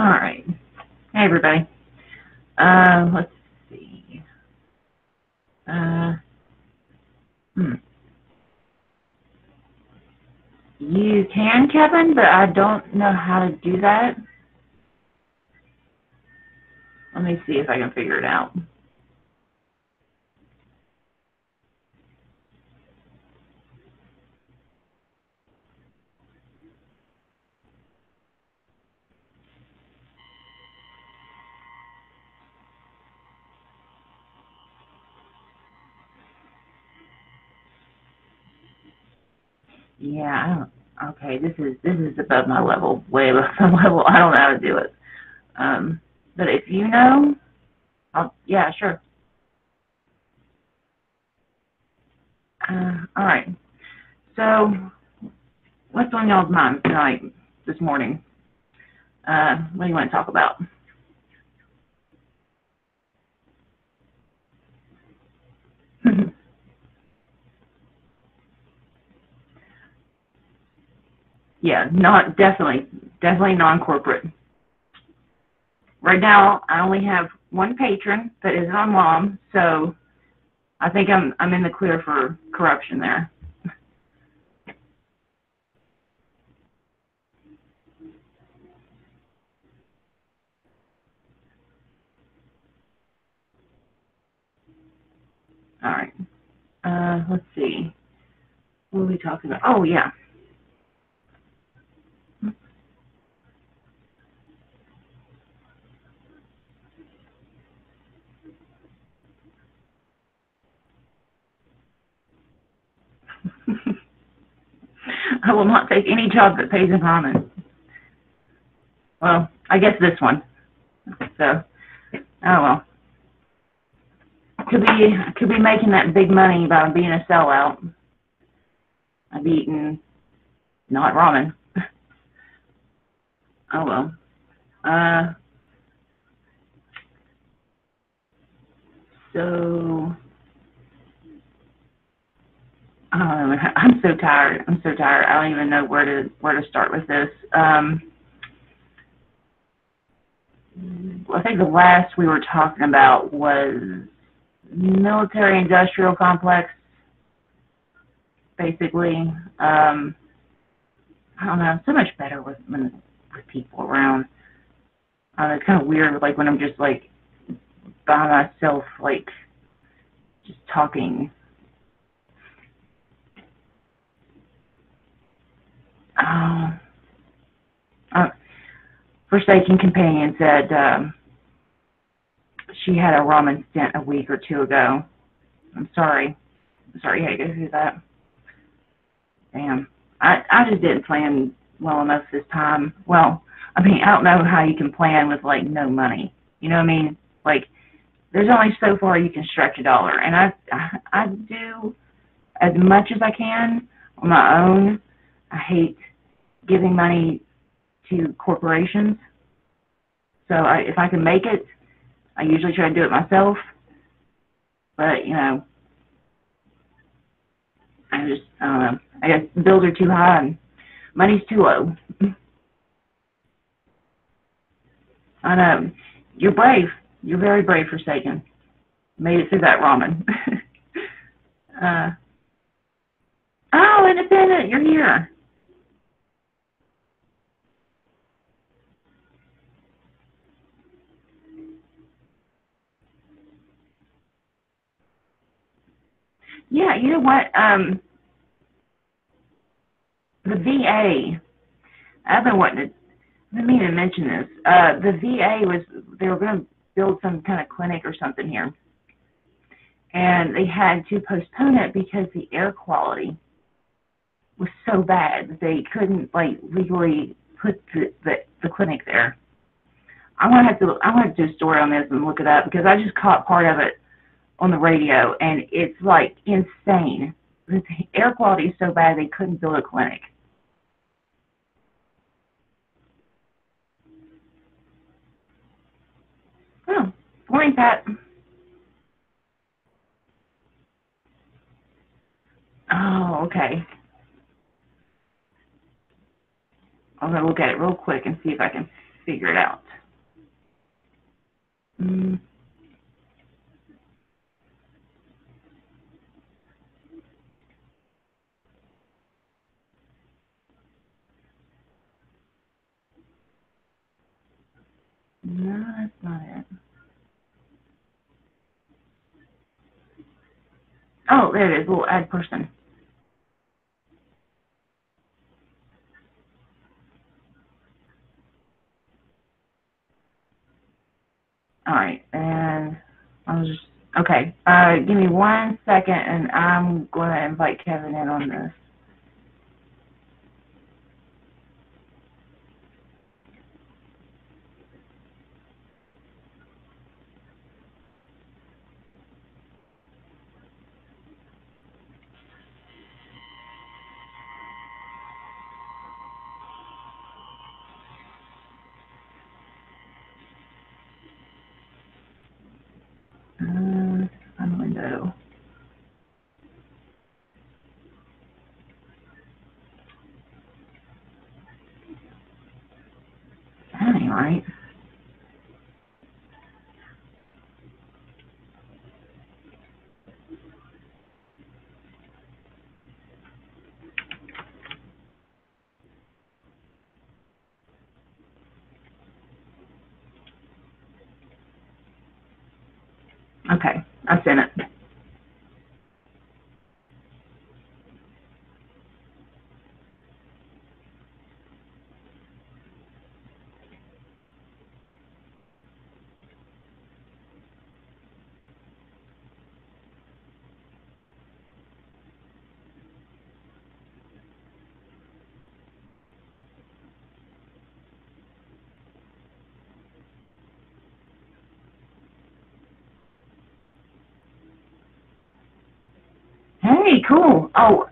right. Hey, everybody. Let's see. Hmm. You can, Kevin, but I don't know how to do that. Let me see if I can figure it out. Yeah, I don't. Okay, this is above my level, way above my level. I don't know how to do it. But if you know, yeah, sure. All right. So, what's on y'all's mind tonight, this morning? What do you want to talk about? Yeah, not definitely non-corporate. Right now, I only have one patron that is my mom, so I think I'm in the clear for corruption there. All right. Let's see. What are we talking about? Oh yeah. I will not take any job that pays in ramen. Well, I guess this one. So, oh well. Could be making that big money by being a sellout. I'd be eating not ramen. Oh well. Uh, so I don't know. I'm so tired. I'm so tired. I don't even know where to start with this. I think the last we were talking about was military industrial complex, basically. I don't know. So much better with people around. It's kind of weird, like when I'm just like by myself, like just talking. Uh, uh, Forsaken Companion said she had a ramen stint a week or two ago. I'm sorry. I'm sorry you had to go through that. Damn. I just didn't plan well enough this time. Well, I mean, I don't know how you can plan with like no money. You know what I mean? Like, there's only so far you can stretch a dollar, and I do as much as I can on my own. I hate giving money to corporations. So if I can make it, I usually try to do it myself. But I don't know. I guess the bills are too high and money's too low. I know. You're brave. You're very brave, Forsaken. Made it through that ramen. uh, oh, Independent, you're here. Yeah, you know what? The VA. I've been wanting to. I didn't mean to mention this. The VA they were going to build some kind of clinic or something here, and they had to postpone it because the air quality was so bad that they couldn't like legally put the clinic there. I'm gonna have to do a story on this and look it up because I just caught part of it on the radio and it's like insane. The air quality is so bad they couldn't build a clinic. Oh, morning, Pat. Oh, okay. I'm gonna look at it real quick and see if I can figure it out. Mm. No, that's not it. Oh, there it is. We'll add person. All right, and I'll just, okay. Give me 1 second, and I'm going to invite Kevin in on this. On window. That ain't right. Okay, I sent it. Hey, cool. Oh,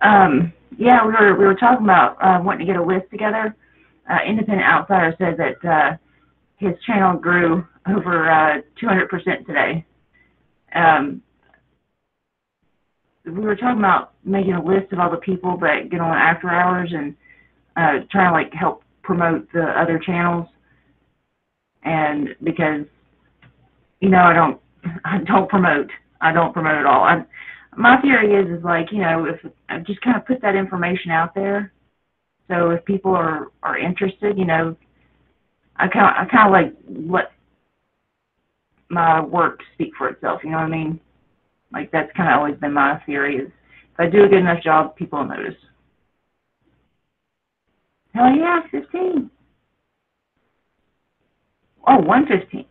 yeah, we were talking about wanting to get a list together. Independent Outsider said that his channel grew over 200% today. We were talking about making a list of all the people that get on after hours and trying to like help promote the other channels. And because I don't promote at all. My theory is like, if I just kind of put that information out there, so if people are interested, I kind of like let my work speak for itself. You know what I mean? Like that's kind of always been my theory is if I do a good enough job, people will notice. Hell yeah, 15. Oh, 115.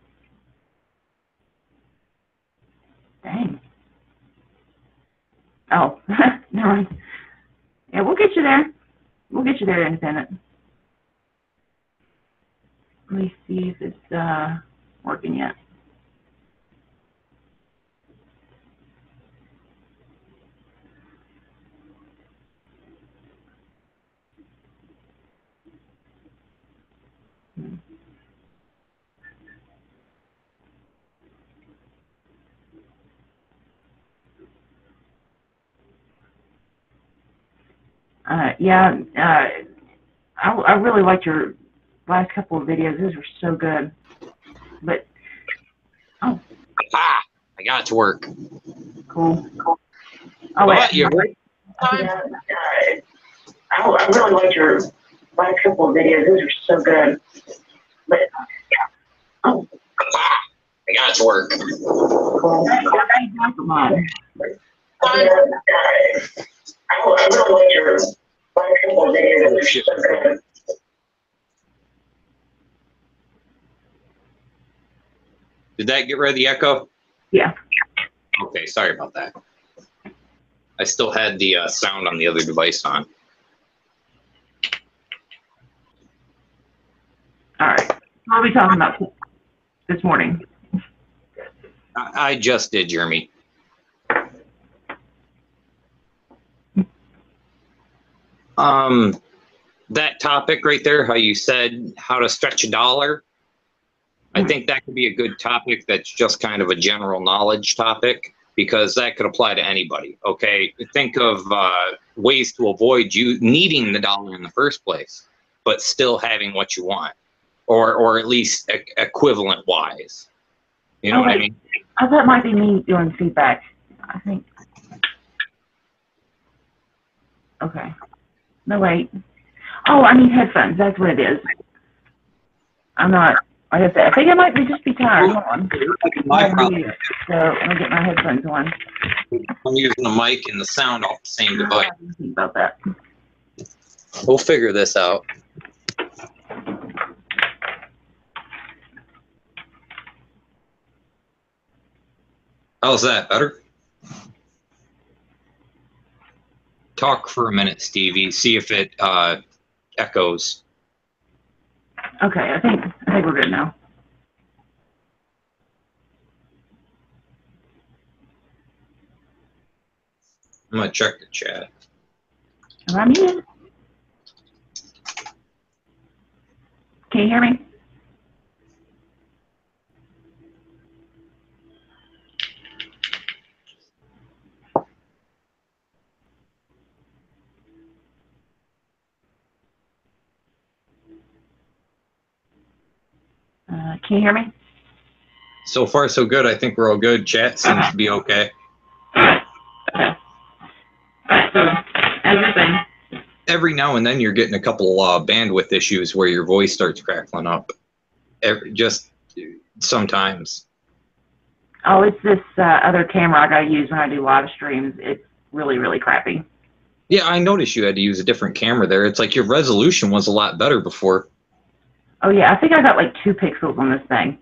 Dang. Oh, never mind. Yeah, we'll get you there. We'll get you there, Independent. Let me see if it's working yet. Yeah, I really liked your last couple of videos. Those were so good. But, oh. I got it to work. Cool. Oh, wait. You're right. Yeah, I really liked your last couple of videos. Those were so good. But, oh. I got it to work. Cool. Come on. I really liked your last couple of videos. Those were so good. Did that get rid of the echo? Yeah. Okay, sorry about that. I still had the sound on the other device on. All right. What are we talking about this morning? I just did, Jeremy. That topic right there, how you said how to stretch $1. I think that could be a good topic that's just kind of a general knowledge topic because that could apply to anybody. Okay, think of ways to avoid you needing the dollar in the first place, but still having what you want, or at least equivalent wise. You know Oh, what I wait. mean? I thought it might be me doing feedback. I think. Okay. No, wait. Oh, I need headphones. That's what it is. I'm not. Like I said, I think I might just be tired. Hold on. My problem. So let me get my headphones on. I'm using the mic and the sound off the same device. How do you think about that? We'll figure this out. How's that? Better? Talk for a minute, Stevie. See if it echoes. Okay, I think we're good now. I'm gonna check the chat. Am I muted? Can you hear me? Can you hear me? So far, so good. I think we're all good. Chat seems to be okay. Okay. Alright, so as you're saying. Every now and then you're getting a couple bandwidth issues where your voice starts crackling up. Just sometimes. Oh, it's this other camera I gotta use when I do live streams. It's really, really crappy. Yeah, I noticed you had to use a different camera there. It's like your resolution was a lot better before. Oh yeah, I think I got like 2 pixels on this thing.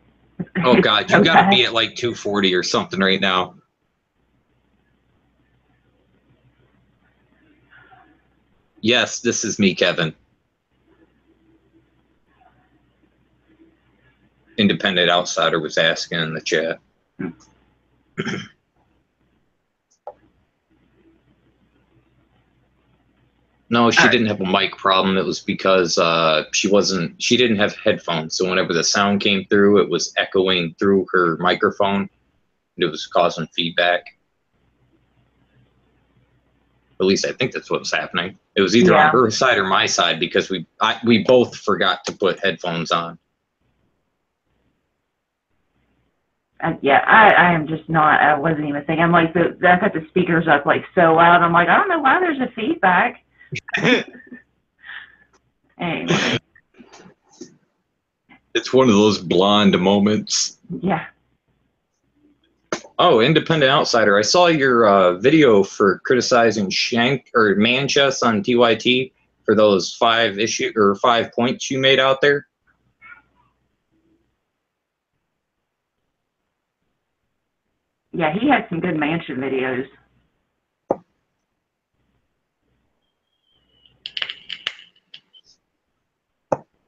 Oh God, you gotta be at like 240 or something right now. Yes, this is me, Kevin. Independent Outsider was asking in the chat. No, she didn't have a mic problem. It was because she didn't have headphones. So whenever the sound came through, it was echoing through her microphone. It was causing feedback. At least I think that's what was happening. It was either on her side or my side because we both forgot to put headphones on. Yeah, I am just not. I wasn't even thinking. I'm like, I got the speakers up like so loud. I'm like, I don't know why there's a feedback. Anyway. It's one of those blonde moments. Yeah. Oh, Independent Outsider. I saw your video for criticizing Shank or Manchess on TYT for those 5 points you made out there. Yeah, he had some good mansion videos.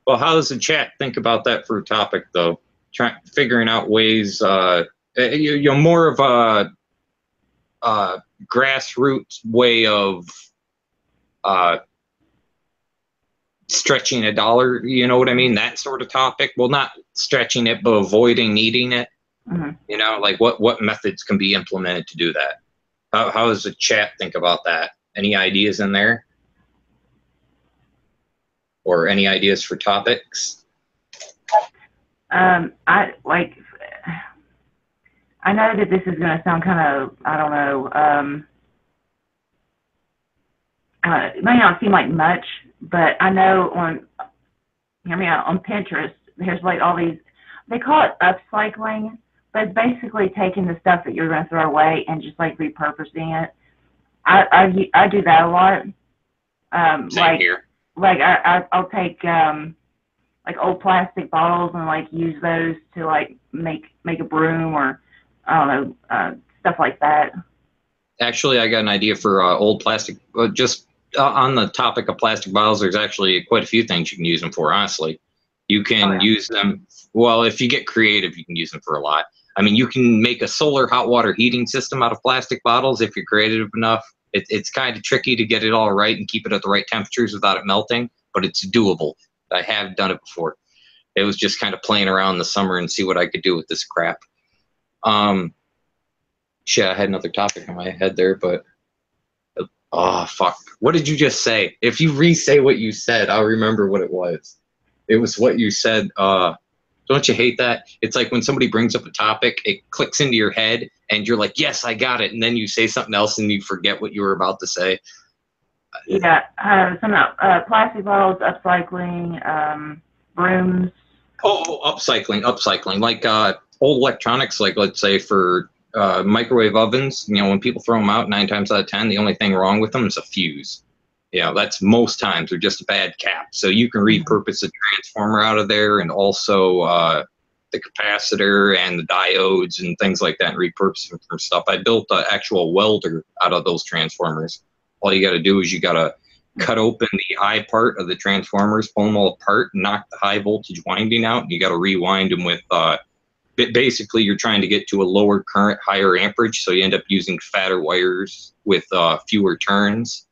Well, how does the chat think about that for a topic, though? Figuring out ways, you're more of a grassroots way of stretching a dollar, you know what I mean? That sort of topic. Well, not stretching it, but avoiding needing it. Mm-hmm. You know, like what methods can be implemented to do that? How does the chat think about that? Any ideas in there? Or any ideas for topics? I know that this is going to sound kind of, I don't know, it may not seem like much, but I know hear me out, on Pinterest, there's like all these, they call it upcycling, but it's basically taking the stuff that you're going to throw away and just like repurposing it. I do that a lot. Same here. Like I'll take like old plastic bottles and like use those to like make a broom or I don't know, stuff like that. Actually, I got an idea for old plastic. Just on the topic of plastic bottles, there's actually quite a few things you can use them for. Honestly, you can use them. Well, if you get creative, you can use them for a lot. I mean, you can make a solar hot water heating system out of plastic bottles if you're creative enough. It's kind of tricky to get it all right and keep it at the right temperatures without it melting, but it's doable. I have done it before. It was just kind of playing around in the summer and see what I could do with this crap. Shit, I had another topic in my head there, but oh fuck! What did you just say? If you re-say what you said, I'll remember what it was. It was what you said. Don't you hate that? It's like when somebody brings up a topic, it clicks into your head and you're like, yes, I got it. And then you say something else and you forget what you were about to say. Yeah, plastic bottles, upcycling, brooms. Oh, upcycling. Like old electronics, like let's say for microwave ovens, you know, when people throw them out 9 times out of 10, the only thing wrong with them is a fuse. Yeah, that's most times they're just a bad cap. So you can repurpose a transformer out of there, and also the capacitor and the diodes and things like that, and repurpose them for stuff. I built an actual welder out of those transformers. All you got to do is you got to cut open the eye part of the transformers, pull them all apart, knock the high voltage winding out, and you got to rewind them with basically you're trying to get to a lower current, higher amperage, so you end up using fatter wires with fewer turns.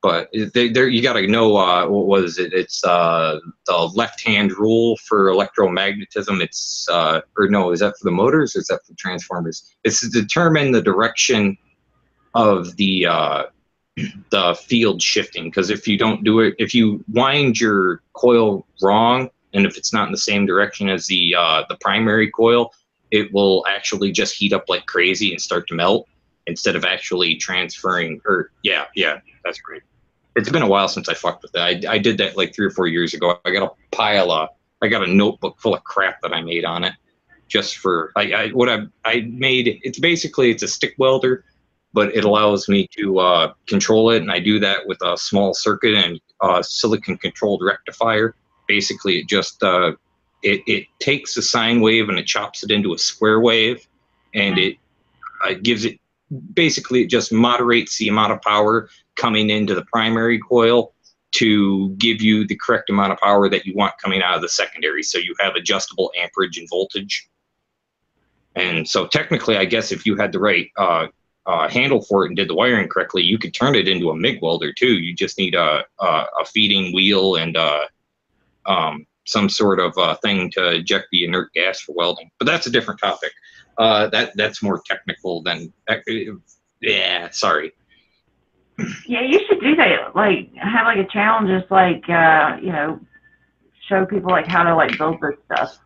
But there you got to know what was it? It's the left-hand rule for electromagnetism. It's or no, is that for the motors or is that for transformers? It's to determine the direction of the field shifting, because if you don't do it, if you wind your coil wrong, and if it's not in the same direction as the primary coil, it will actually just heat up like crazy and start to melt instead of actually transferring. Or yeah, that's great. It's been a while since I fucked with it. I did that like 3 or 4 years ago. I got a notebook full of crap that I made on it, just for what I made. It's basically it's a stick welder, but it allows me to control it, and I do that with a small circuit and silicon controlled rectifier. Basically, it just it takes a sine wave and it chops it into a square wave, and it gives it, basically it just moderates the amount of power coming into the primary coil to give you the correct amount of power that you want coming out of the secondary, so you have adjustable amperage and voltage. And so technically, I guess if you had the right handle for it and did the wiring correctly, you could turn it into a MIG welder too. You just need a feeding wheel and some sort of thing to eject the inert gas for welding. But that's a different topic. That's more technical than yeah. Sorry. Yeah, you should do that. Like have like a challenge, just like you know, show people like how to like build this stuff.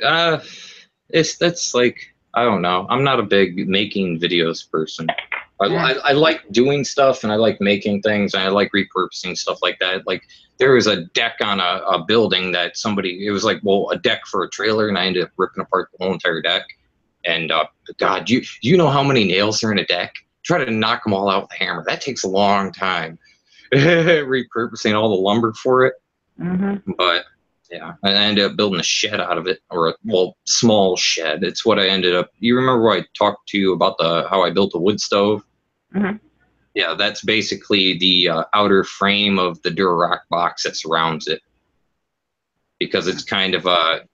That's like, I don't know. I'm not a big making videos person. I like doing stuff, and I like making things, and I like repurposing stuff like that. Like there was a deck on a building that somebody, it was like, well, a deck for a trailer, and I ended up ripping apart the whole entire deck. And God, you know how many nails are in a deck? Try to knock them all out with a hammer. That takes a long time. Repurposing all the lumber for it. Mm-hmm. But yeah, I ended up building a shed out of it, or a small shed. It's what I ended up. You remember where I talked to you about how I built a wood stove? Mm-hmm. Yeah, that's basically the outer frame of the Durarock box that surrounds it, because it's kind of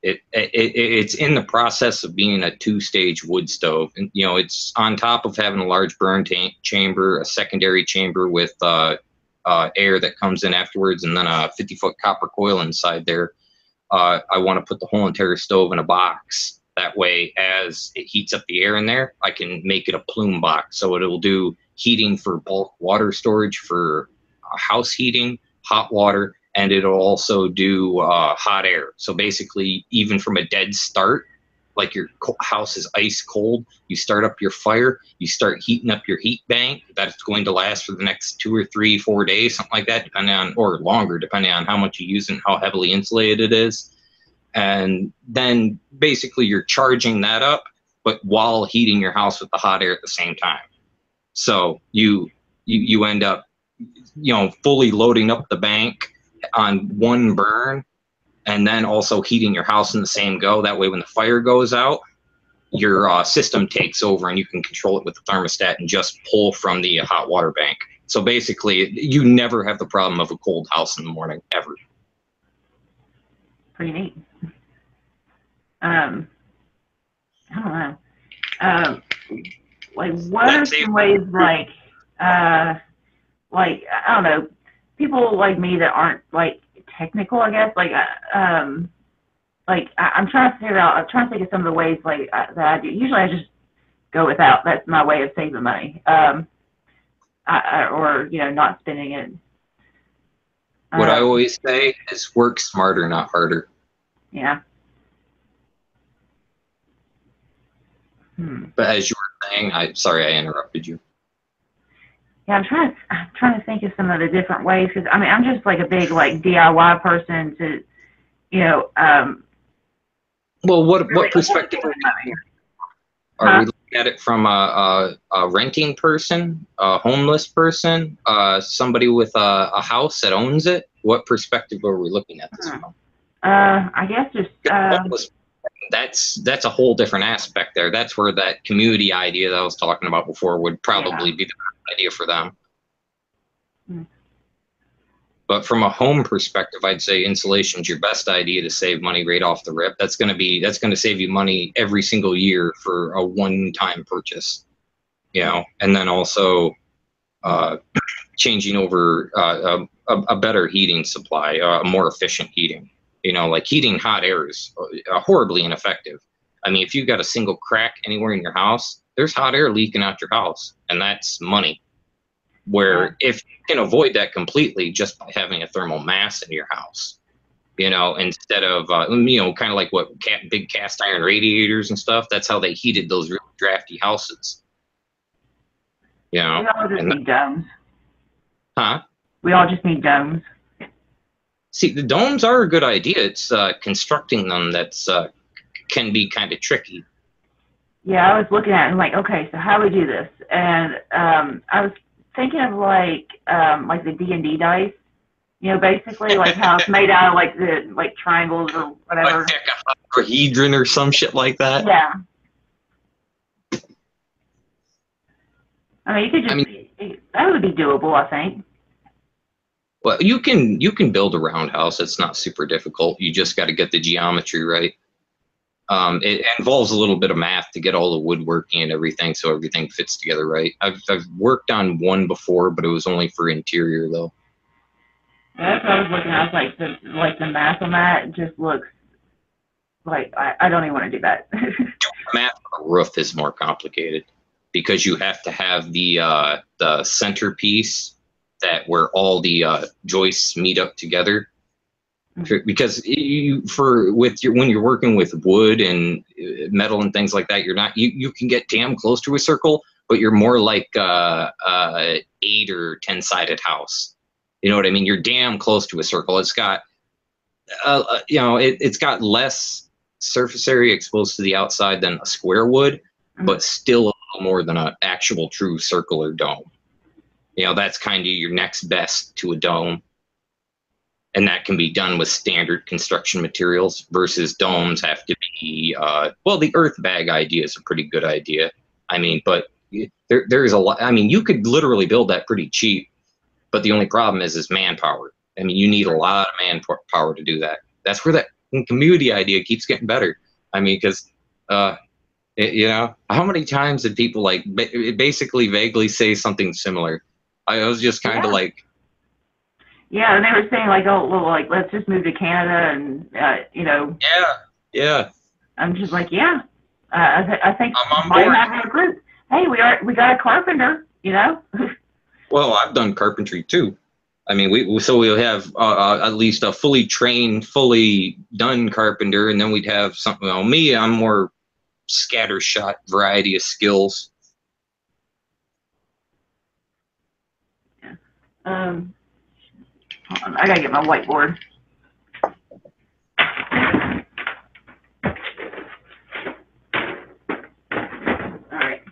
it's in the process of being a 2-stage wood stove, and you know it's on top of having a large burn chamber, a secondary chamber with air that comes in afterwards, and then a 50-foot copper coil inside there. I want to put the whole entire stove in a box. That way, as it heats up the air in there, I can make it a plume box, so it'll do heating for bulk water storage for house heating, hot water, and it'll also do hot air. So basically, even from a dead start, like your house is ice cold, you start up your fire, you start heating up your heat bank. That's going to last for the next 2 or 3, 4 days, something like that, depending on, or longer, depending on how much you use and how heavily insulated it is. And then basically you're charging that up, but while heating your house with the hot air at the same time. So you end up, you know, fully loading up the bank on one burn, and then also heating your house in the same go. That way when the fire goes out, your system takes over and you can control it with the thermostat and just pull from the hot water bank. So basically, you never have the problem of a cold house in the morning, ever. Pretty neat. I don't know. Like, what are some ways, like, I don't know, people like me that aren't, like, technical, I guess, like, I'm trying to figure out, I'm trying to think of some of the ways, like, that I do. Usually I just go without. That's my way of saving money. Or, you know, not spending it. What I Um, always say is work smarter, not harder. yeah. Hmm. But as you were saying, sorry I interrupted you. Yeah, I'm trying to think of some of the different ways, because I mean, I'm just like a big like DIY person to, you know, Well, what really perspective saving money. are Huh? we looking at it from a renting person, a homeless person, somebody with a house that owns it? What perspective are we looking at this Hmm. from? I guess just, Homeless, that's a whole different aspect there. That's where that community idea that I was talking about before would yeah. probably be the best idea for them. Hmm. But from a home perspective, I'd say insulation is your best idea to save money right off the rip. That's going to save you money every single year for a one-time purchase, you know. And then also uh, changing over a better heating supply, more efficient heating. You know, like heating hot air is horribly ineffective. I mean, if you've got a single crack anywhere in your house, there's hot air leaking out your house, and that's money. Yeah. Where if you can avoid that completely just by having a thermal mass in your house, you know, instead of, you know, kind of like what big cast iron radiators and stuff, that's how they heated those really drafty houses, you know, We all just and, need domes. huh? We all just need domes. See, the domes are a good idea. It's constructing them that's can be kind of tricky. Yeah, I was looking at it and like, okay, so how do we do this? And I was thinking of like the D&D dice, you know, basically like how it's made out of like the like triangles or whatever. Like a hydrohedron or some shit like that. Yeah. I mean, you could I just, mean, that would be doable, I think. well, you can build a roundhouse. It's not super difficult. You just got to get the geometry right. It involves a little bit of math to get all the woodworking and everything, so everything fits together right. I've worked on one before, but it was only for interior though. That's what I was looking at. I was like the math on that just looks like I don't even want to do that. Math on a roof is more complicated because you have to have the centerpiece that where all the joists meet up together. Because when you're working with wood and metal and things like that, you can get damn close to a circle, but you're more like 8 or 10 sided house. You know what I mean? You're damn close to a circle. It's got you know, it's got less surface area exposed to the outside than a square would, but still a little more than an actual true circle or dome. You know, that's kind of your next best to a dome. And that can be done with standard construction materials versus domes have to be, well, the earth bag idea is a pretty good idea. I mean, but there's a lot. I mean, you could literally build that pretty cheap, but the only problem is manpower. I mean, you need a lot of manpower to do that. That's where that community idea keeps getting better. I mean, because, you know, how many times did people like basically vaguely say something similar? I was just kind of like, yeah, and they were saying like, oh, well, like let's just move to Canada, and you know, yeah, I'm just like, yeah, I think I'm on might board. have a group. Hey, we got a carpenter, you know. Well, I've done carpentry too. I mean, we'll have at least a fully trained, fully done carpenter, and then we'd have something. Well, me, I'm more scattershot variety of skills. Hold on, I gotta get my whiteboard. All right.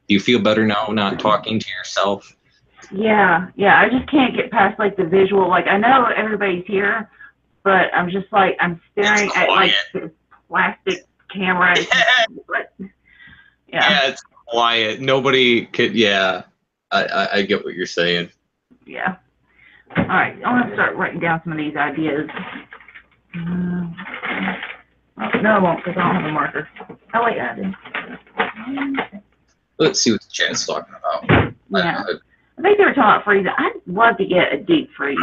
Do you feel better now, not talking to yourself? Yeah, yeah. I just can't get past like the visual. Like I know everybody's here, but I'm just like I'm staring at like this plastic camera. Yeah. Yeah, it's quiet. Nobody could. Yeah, I get what you're saying. Yeah. All right. I'm gonna start writing down some of these ideas. Oh, no, I won't because I don't have a marker. Oh wait, I do. Let's see what the chat's talking about. Yeah. I think they were talking about freezing. I'd love to get a deep freeze.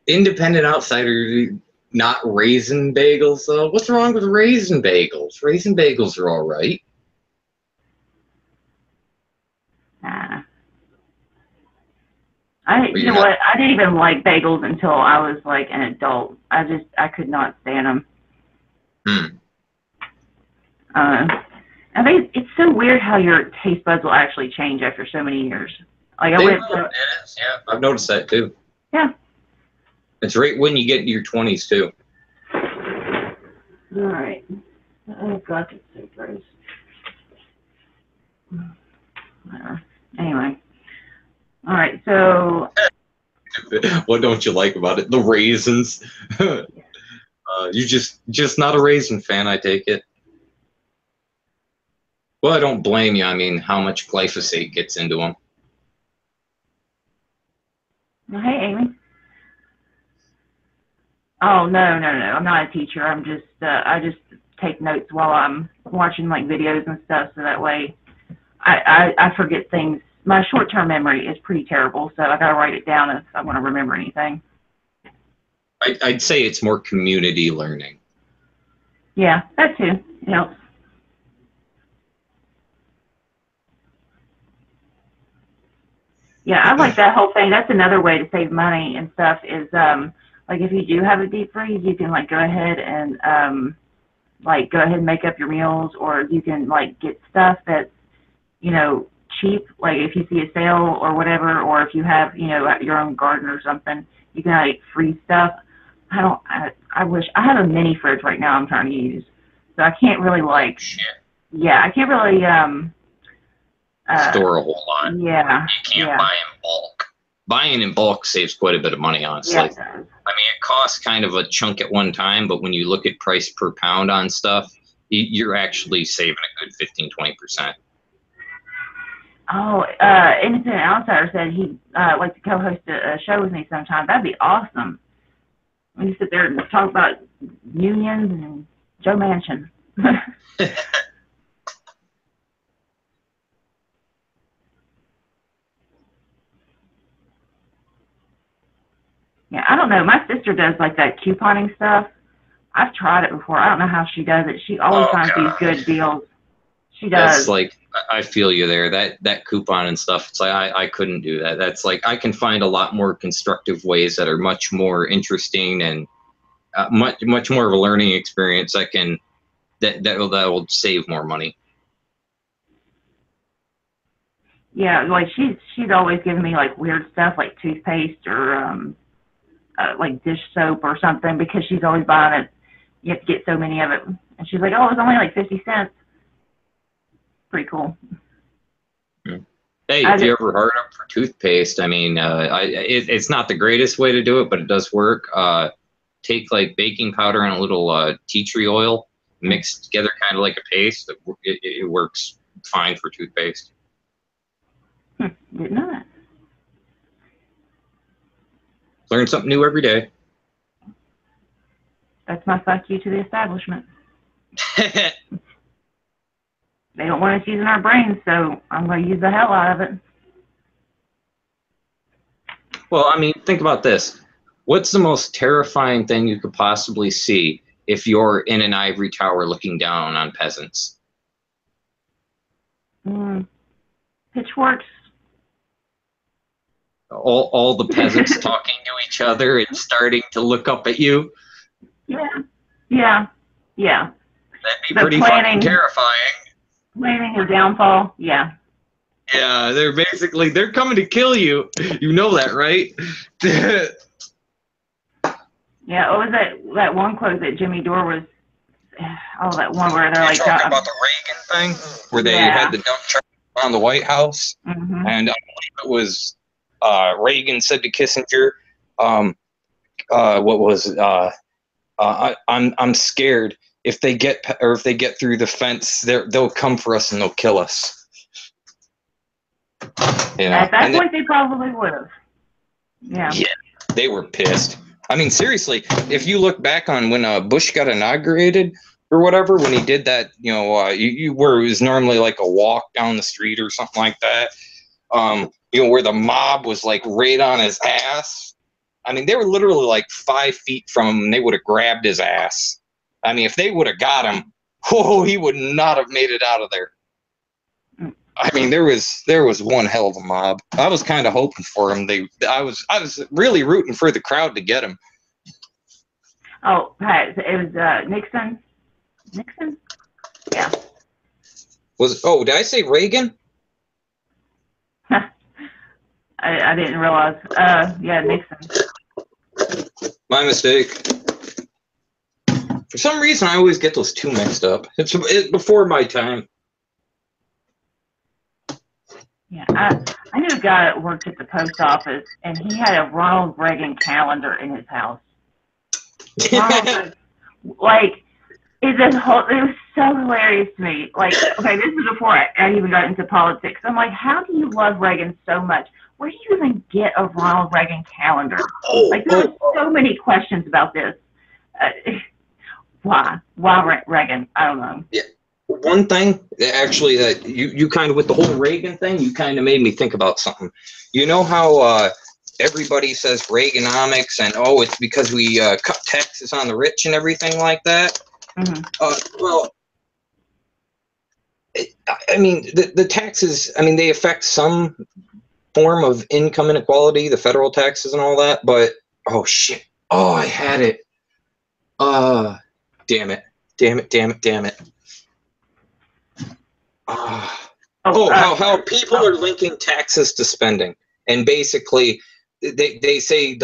Independent outsider, not raisin bagels though. What's wrong with raisin bagels? Raisin bagels are all right. Nah. But You you're know not. what? I didn't even like bagels until I was like an adult. I could not stand them. Hmm. I think it's so weird how your taste buds will actually change after so many years. Like I They went will. to, It is. Yeah, I've noticed that too. yeah. It's right when you get into your 20s too. All right. Oh God, it's so gross. Anyway. All right. So What don't you like about it? The raisins. You just not a raisin fan, I take it. Well, I don't blame you. I mean, how much glyphosate gets into them? hey, Amy. Oh no, no, no! I'm not a teacher. I just take notes while I'm watching like videos and stuff, so that way I forget things. My short-term memory is pretty terrible, so I gotta write it down if I want to remember anything. I'd say it's more community learning. Yeah, that too. It helps. Yeah, I like that whole thing. That's another way to save money and stuff is like if you do have a deep freeze, you can like go ahead and go ahead and make up your meals, or you can like get stuff that's, you know, cheap. Like if you see a sale or whatever, or if you have, you know, your own garden or something, you can like freeze stuff. I wish I have a mini fridge right now I'm trying to use. So I can't really like, Shit. yeah, I can't really Store a whole lot. yeah, You can't yeah, buy in bulk. Buying in bulk saves quite a bit of money, honestly. yeah, it does. I mean, it costs kind of a chunk at one time, but when you look at price per pound on stuff, you're actually saving a good 15-20%. Oh, Innocent Outsider said he'd like to co-host a show with me sometime. That'd be awesome. We sit there and talk about unions and Joe Manchin. Yeah, I don't know. My sister does like that couponing stuff. I've tried it before. I don't know how she does it. She always Oh, finds these God. good deals. She That's does. like, I feel you there. That coupon and stuff, it's like I couldn't do that. That's like I can find a lot more constructive ways that are much more interesting and much more of a learning experience that will save more money. Yeah, like she's always giving me like weird stuff like toothpaste or like dish soap or something because she's always buying it. You have to get so many of it, and she's like, "Oh, it's only like 50 cents." Pretty cool. Hey, if you ever hard up for toothpaste, I mean, it's not the greatest way to do it, but it does work. Take like baking powder and a little tea tree oil, mixed together kind of like a paste. It works fine for toothpaste. Didn't know that. Learn something new every day. That's my fuck you to the establishment. They don't want us using our brains, so I'm going to use the hell out of it. Well, I mean, think about this. What's the most terrifying thing you could possibly see if you're in an ivory tower looking down on peasants? Pitchforks. All the peasants talking to each other and starting to look up at you. Yeah. That'd be pretty fucking terrifying. Planning your downfall. Yeah. Yeah, they're coming to kill you. You know that, right? Yeah, what was that one quote that Jimmy Dore was, that one where they're like... talking about the Reagan thing? Where they had the dump truck around the White House? Mm-hmm. And I believe it was Reagan said to Kissinger, what was I'm scared if they get through the fence, they'll come for us and they'll kill us. You know? At that point, they probably would have. Yeah. Yeah, they were pissed. I mean, seriously, if you look back on when Bush got inaugurated or whatever, when he did that, you know, where it was normally like a walk down the street or something like that, you know, where the mob was like right on his ass. I mean, they were literally like 5 feet from him and they would have grabbed his ass. I mean, if they would have got him, he would not have made it out of there. I mean, there was one hell of a mob. I was kind of hoping for him. I was really rooting for the crowd to get him. Oh, Pat, it was Nixon. Nixon? Yeah. Did I say Reagan? I didn't realize. Yeah, Nixon. My mistake. For some reason, I always get those two mixed up. It's before my time. Yeah, I knew a guy that worked at the post office, and he had a Ronald Reagan calendar in his house. Ronald, like, it was so hilarious to me. Like, okay, this is before I even got into politics. I'm like, how do you love Reagan so much? Where do you even get a Ronald Reagan calendar? Like, there were so many questions about this. Why Reagan? I don't know. Yeah. One thing, actually, that you kind of, with the whole Reagan thing, you kind of made me think about something. You know how everybody says Reaganomics and, oh, it's because we cut taxes on the rich and everything like that? Mm-hmm. Well, I mean, the taxes, I mean, they affect some form of income inequality, the federal taxes and all that, but, oh, shit. Oh, I had it. Damn it. How people are linking taxes to spending, and basically they say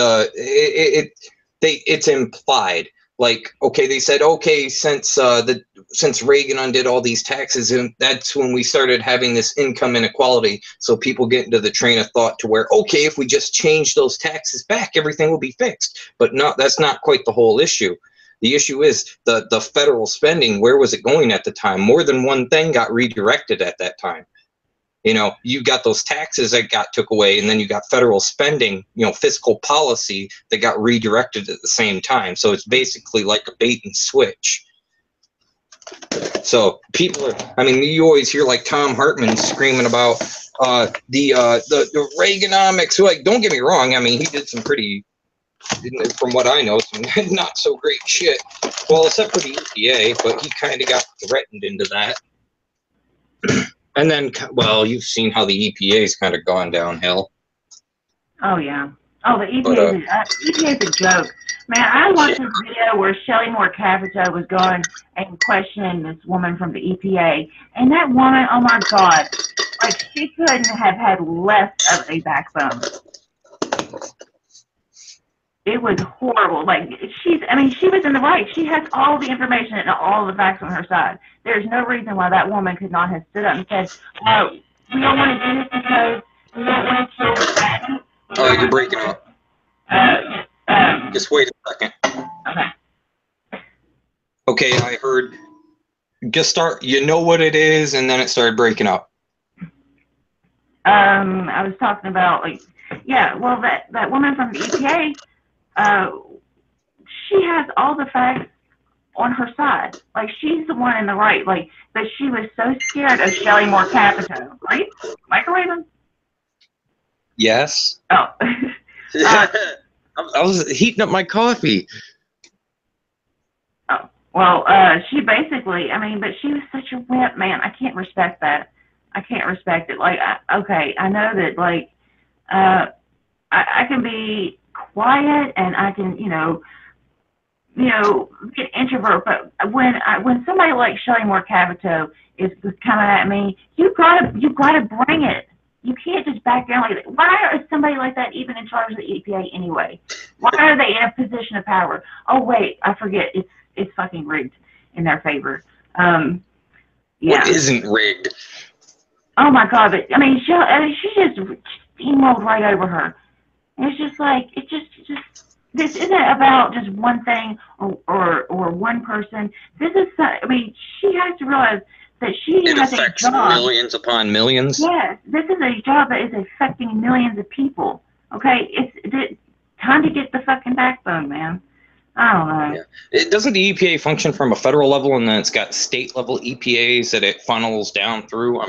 it's implied. Like, okay, they said, okay, since Reagan undid all these taxes, and that's when we started having this income inequality. So people get into the train of thought to where, okay, if we just change those taxes back, everything will be fixed. But no, that's not quite the whole issue. The issue is the federal spending. Where was it going at the time? More than one thing got redirected at that time. You know, you got those taxes that got took away, and then you got federal spending, you know, fiscal policy that got redirected at the same time. So it's basically like a bait and switch. So people are, I mean, you always hear like Tom Hartman screaming about the Reaganomics. Like, don't get me wrong. I mean, he did some pretty, from what I know, some not so great shit. Well, except for the EPA, but he kind of got threatened into that. And then, well, you've seen how the EPA's kind of gone downhill. Oh, yeah. Oh, the EPA is a joke. Man, I watched this video where Shelley Moore Capito was going and questioning this woman from the EPA. And that woman, oh my God, like, she couldn't have had less of a backbone. It was horrible. Like, she was in the right. She has all the information and all the facts on her side. There's no reason why that woman could not have stood up and said, oh, we don't want to do this because we don't want to kill the patent. Oh, you're breaking up. Just wait a second. Okay. Okay, I heard, just start, you know what it is, and then it started breaking up. I was talking about, like, yeah, well, that woman from the EPA, she has all the facts on her side. Like, she's the one in the right. Like, but she was so scared of Shelley Moore Capito, right? Microwave? Yes. Oh. I was heating up my coffee. Oh, well, she basically, I mean, but she was such a wimp, man. I can't respect that. I can't respect it. Like, okay, I know that, like, I can be quiet and I can, you know, get introvert. But when somebody like Shelley Moore Capito is coming at me, you gotta bring it. You can't just back down like that. Why is somebody like that even in charge of the EPA anyway? Why are they in a position of power? Oh wait, I forget. It's fucking rigged in their favor. Yeah. What isn't rigged? Oh my God! But I mean, she just steamrolled right over her. And it's just like this isn't about just one thing or one person. This is, I mean, she has to realize that she has a job. Millions upon millions. Yes, this is a job that is affecting millions of people. Okay, it's time to get the fucking backbone, man. I don't know. Yeah. Doesn't the EPA function from a federal level, and then it's got state level EPAs that it funnels down through?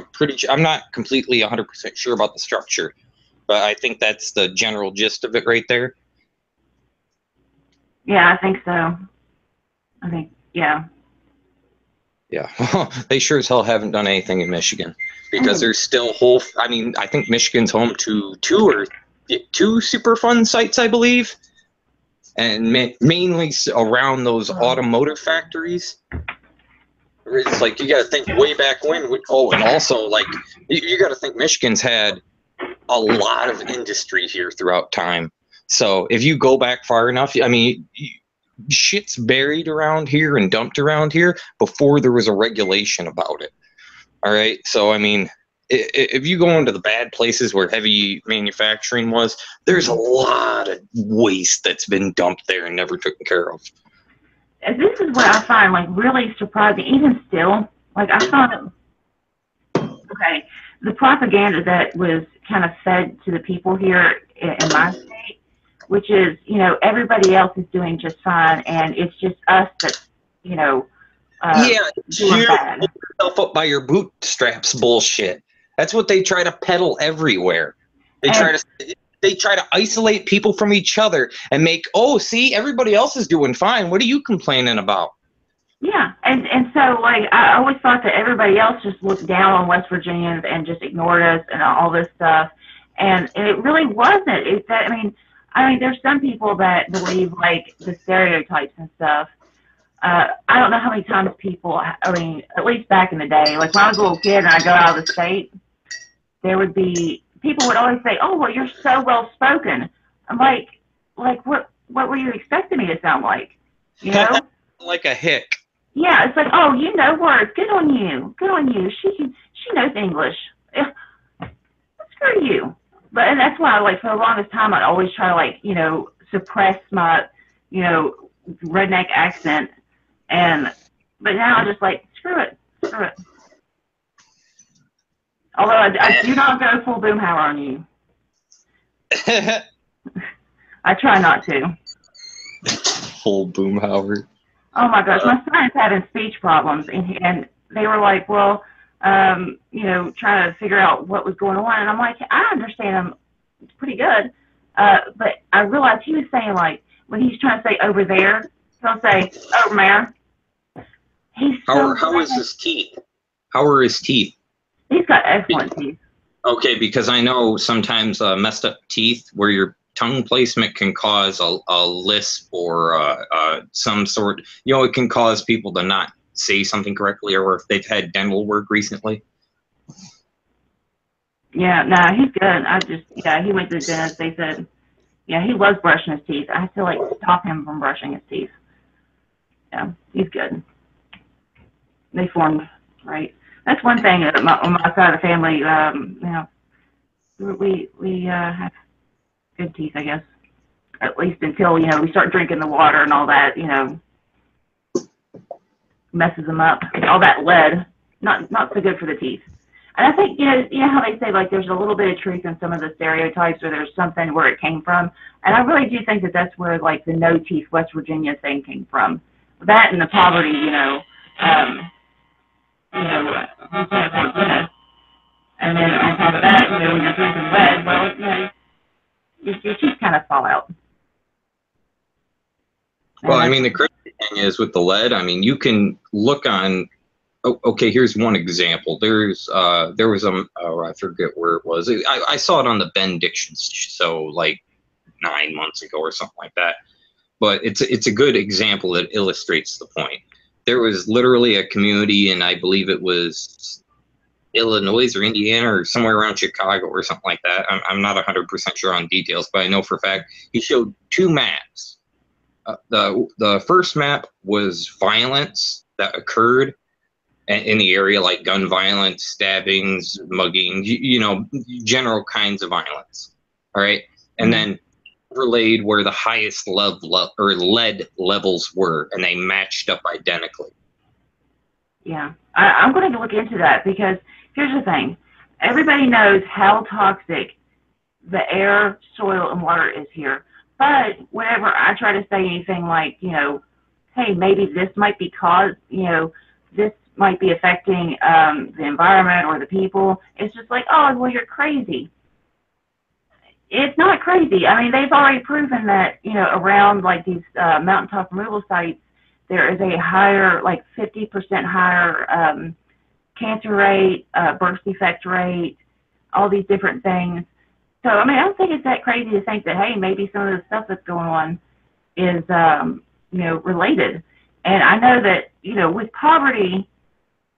I'm not completely 100% sure about the structure, but I think that's the general gist of it right there. Yeah, I think so. Yeah. Yeah, they sure as hell haven't done anything in Michigan because there's still whole. I mean, I think Michigan's home to two Superfund sites, I believe, and mainly around those automotive factories. It's like you got to think way back when. Oh, and also like you got to think Michigan's had a lot of industry here throughout time. So if you go back far enough, I mean, shit's buried around here and dumped around here before there was a regulation about it. All right. So, I mean, if you go into the bad places where heavy manufacturing was, there's a lot of waste that's been dumped there and never taken care of. And this is what I find like really surprising, even still. Like I found, okay, the propaganda that was kind of fed to the people here in my state, which is, you know, everybody else is doing just fine, and it's just us that's, you know, doing bad. Pull yourself up by your bootstraps bullshit. That's what they try to peddle everywhere. They try to isolate people from each other and make, oh, see, everybody else is doing fine. What are you complaining about? Yeah, and so like I always thought that everybody else just looked down on West Virginians and just ignored us and all this stuff, and it really wasn't. I mean, there's some people that believe like the stereotypes and stuff. I don't know how many times people, I mean, at least back in the day, like when I was a little kid and I go out of the state, there would be, people would always say, oh, well, you're so well spoken. I'm like what were you expecting me to sound like? You know? Like a hick. Yeah, it's like, oh, you know words. Good on you. Good on you. She knows English. Screw you. But, and that's why, like, for the longest time, I'd always try to, like, you know, suppress my, you know, redneck accent. But now I'm just like, screw it. Although I do not go full Boomhauer on you. I try not to. Full Boomhauer. Oh my gosh, my son's having speech problems, and they were like, well, you know, trying to figure out what was going on, and I'm like, I understand him pretty good, but I realized he was saying, like, when he's trying to say over there, he'll say over there. How is his teeth? How are his teeth? He's got excellent teeth. Okay, because I know sometimes messed up teeth where your tongue placement can cause a lisp or some sort, you know, it can cause people to not say something correctly, or if they've had dental work recently. Yeah, no, he's good. He went to the dentist. They said, yeah, he loves brushing his teeth. I have to, like, stop him from brushing his teeth. Yeah, he's good. They formed, right? That's one thing on my side of the family, you know, we have good teeth, I guess. At least until, you know, we start drinking the water and all that, you know, messes them up. All that lead, not so good for the teeth. And I think, you know how they say, like, there's a little bit of truth in some of the stereotypes, or there's something where it came from. And I really do think that that's where, like, the no teeth West Virginia thing came from. That and the poverty, you know, and then on top of that, you know, when you're drinking lead, well, you know, your teeth kind of fall out. Well, I mean, the crazy thing is with the lead, I mean, you can look on, okay, here's one example. There was I forget where it was. I saw it on the Ben Diction show like 9 months ago or something like that. But it's a good example that illustrates the point. There was literally a community, and I believe it was Illinois or Indiana or somewhere around Chicago or something like that. I'm not 100% sure on details, but I know for a fact he showed two maps. The first map was violence that occurred in the area, like gun violence, stabbings, mugging, you know, general kinds of violence. All right. And then relayed where the highest lead levels were, and they matched up identically. Yeah, I'm going to look into that, because here's the thing. Everybody knows how toxic the air, soil, and water is here. But whenever I try to say anything like, you know, hey, maybe this might be this might be affecting the environment or the people, it's just like, oh, well, you're crazy. It's not crazy. I mean, they've already proven that, you know, around like these mountaintop removal sites, there is a higher, like 50% higher cancer rate, birth defect rate, all these different things. So, I mean, I don't think it's that crazy to think that, hey, maybe some of the stuff that's going on is, you know, related. And I know that, you know, with poverty,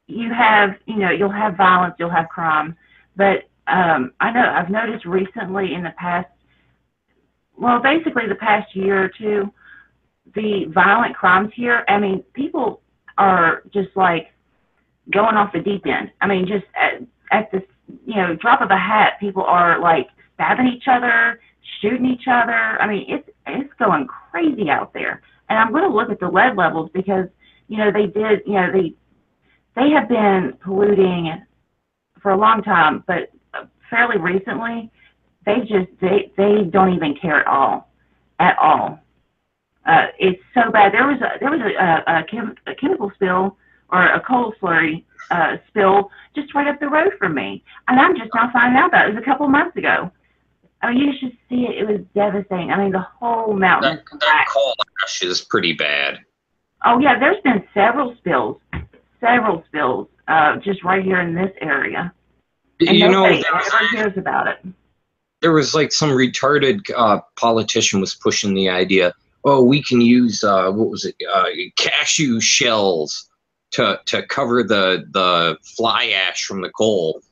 you have, you know, you'll have violence, you'll have crime. But I know I've noticed recently in the past, well, basically the past year or two, the violent crimes here, I mean, people are just like going off the deep end. I mean, just at this, you know, drop of a hat, people are like stabbing each other, shooting each other. I mean, it's going crazy out there. And I'm going to look at the lead levels because, you know, they did, you know, they have been polluting for a long time, but fairly recently, they don't even care at all, at all. It's so bad. There was a chemical spill or a coal slurry spill just right up the road from me, and I'm just now finding out about it. It was a couple of months ago. I mean, you should see it. It was devastating. I mean, the whole mountain. That coal ash is pretty bad. Oh yeah, there's been several spills just right here in this area. And you know, nobody ever hears about it. There was like some retarded politician was pushing the idea, oh, we can use what was it, cashew shells to cover the fly ash from the coal.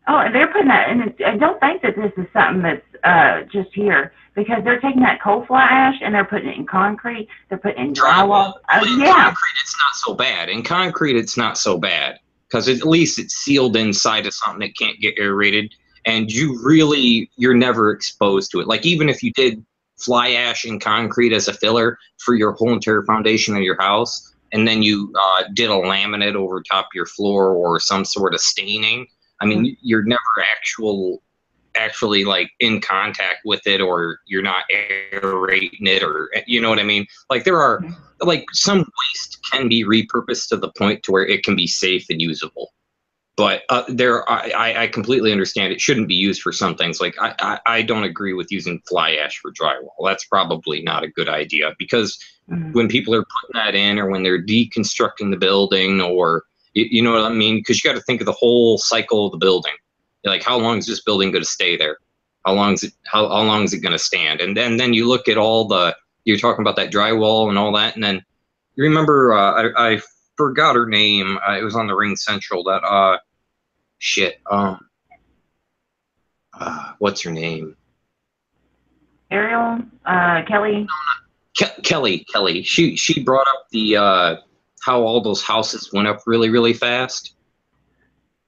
Oh, and they're putting that, and don't think that this is something that's just here, because they're taking that coal fly ash and they're putting it in concrete. They're putting it in drywall. In concrete, it's not so bad. In concrete, it's not so bad because at least it's sealed inside of something that can't get aerated, and you're never exposed to it. Like even if you did fly ash in concrete as a filler for your whole entire foundation of your house, and then you did a laminate over top your floor or some sort of staining, I mean, you're never actually like in contact with it, or you're not aerating it, or you know what I mean? Like there are like some waste can be repurposed to the point to where it can be safe and usable. But I completely understand it shouldn't be used for some things. Like I don't agree with using fly ash for drywall. That's probably not a good idea, because when people are putting that in, or when they're deconstructing the building, or you know what I mean? Because you got to think of the whole cycle of the building. Like, how long is this building going to stay there? How long is it going to stand? And then you look at all you're talking about that drywall and all that, and then you remember I forgot her name. It was on the Ring Central. That what's her name? Ariel, Kelly. Kelly. She brought up the how all those houses went up really, really fast.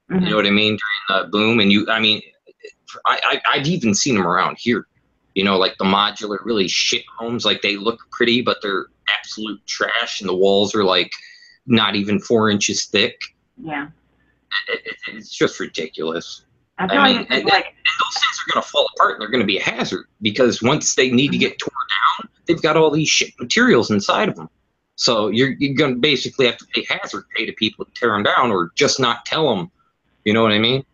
You know what I mean? During the boom. And I mean, I've even seen them around here, you know, like the modular, really shit homes. Like they look pretty, but they're absolute trash. And the walls are like not even 4 inches thick. Yeah. It's just ridiculous. And those things are going to fall apart, and they're going to be a hazard, because once they need to get torn down, they've got all these shit materials inside of them. So you're going to basically have to pay hazard pay to people to tear them down, or just not tell them. You know what I mean?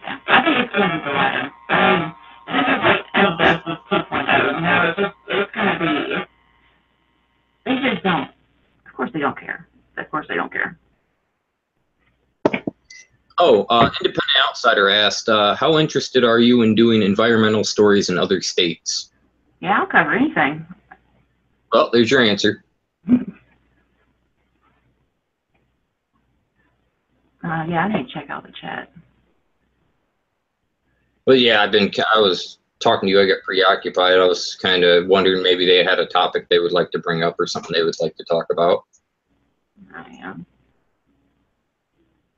Yeah, I think it's going to be the latter. It's like asbestos 2.0. No, it's going to be. They just don't. Of course, they don't care. Of course, they don't care. Oh, Independent Outsider asked, how interested are you in doing environmental stories in other states? Yeah, I'll cover anything. Well, there's your answer. Yeah, I need to check out the chat. Well, yeah, I was talking to you, I got preoccupied. I was kind of wondering maybe they had a topic they would like to bring up, or something they would like to talk about. I am.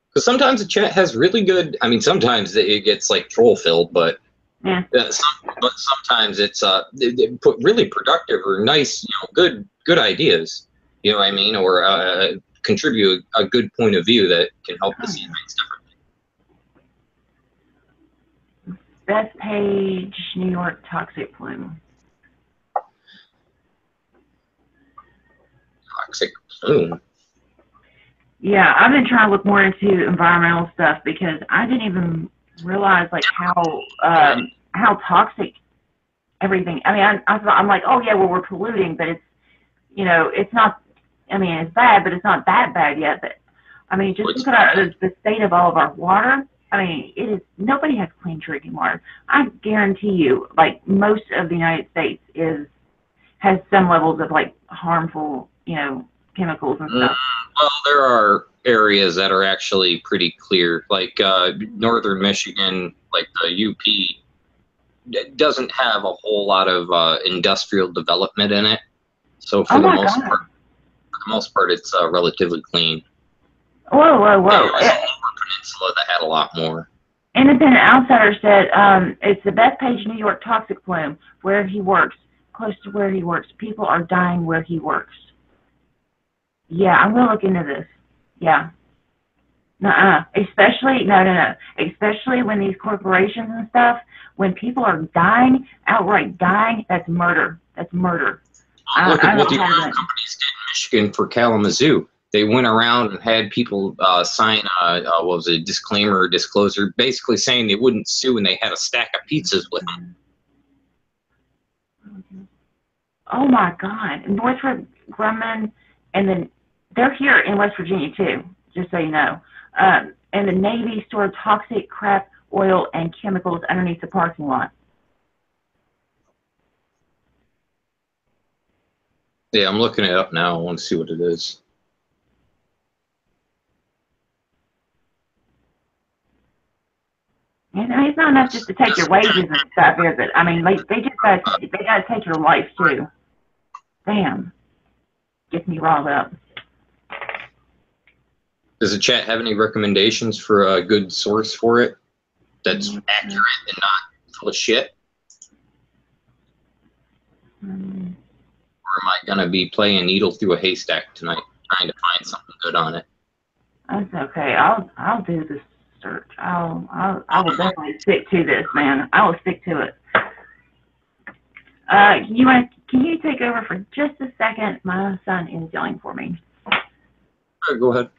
Because sometimes the chat has really good, I mean, sometimes it gets like troll filled, but yeah. But sometimes it's they put really productive or nice, you know, good ideas, you know what I mean, or contribute a good point of view that can help to see things differently. Best page, New York toxic plume. Toxic plume. Yeah, I've been trying to look more into environmental stuff, because I didn't even realize like how toxic everything. I mean, I'm like, oh yeah, well, we're polluting, but it's, you know, it's not I mean, it's bad, but it's not that bad yet. But I mean, just look at the state of all of our water. I mean, it is, nobody has clean drinking water. I guarantee you, like, most of the United States has some levels of, like, harmful, you know, chemicals and stuff. Well, there are areas that are actually pretty clear, like northern Michigan, like the UP, doesn't have a whole lot of industrial development in it. So for the most part, it's relatively clean. Whoa, whoa, whoa! There was a lower peninsula that had a lot more. Independent Outsider said it's the Bethpage, New York toxic plume where he works, close to where he works. People are dying where he works. Yeah, I'm gonna look into this. Yeah. Nuh-uh. Especially Especially when these corporations and stuff, when people are dying, outright dying, that's murder. That's murder. Look at what the oil companies did in Michigan for Kalamazoo. They went around and had people sign what was it, a disclaimer or disclosure, basically saying they wouldn't sue, and they had a stack of pizzas with them. Oh my God! Northrop Grumman, and then they're here in West Virginia too, just so you know. And the Navy stored toxic crap oil and chemicals underneath the parking lot. Yeah, I'm looking it up now. I want to see what it is. And I mean, it's not enough just to take your wages and stuff, is it? I mean, they just gotta take your life too. Damn, gets me riled up. Does the chat have any recommendations for a good source for it that's accurate and not full of shit? Or am I gonna be playing needle through a haystack tonight, trying to find something good on it? That's okay. I'll do the search. I will definitely stick to this, man. I will stick to it. Can you take over for just a second? My son is yelling for me. Sure, go ahead.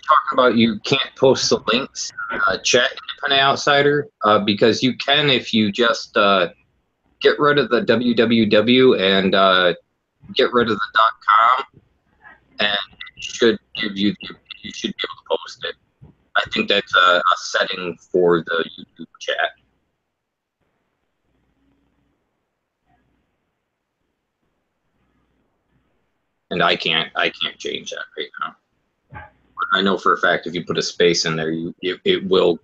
Talking about you can't post the links, chat Independent Outsider, because you can if you just get rid of the www and get rid of the .com, and it should give you you should be able to post it. I think that's a setting for the YouTube chat. And I can't change that right now. I know for a fact if you put a space in there, it will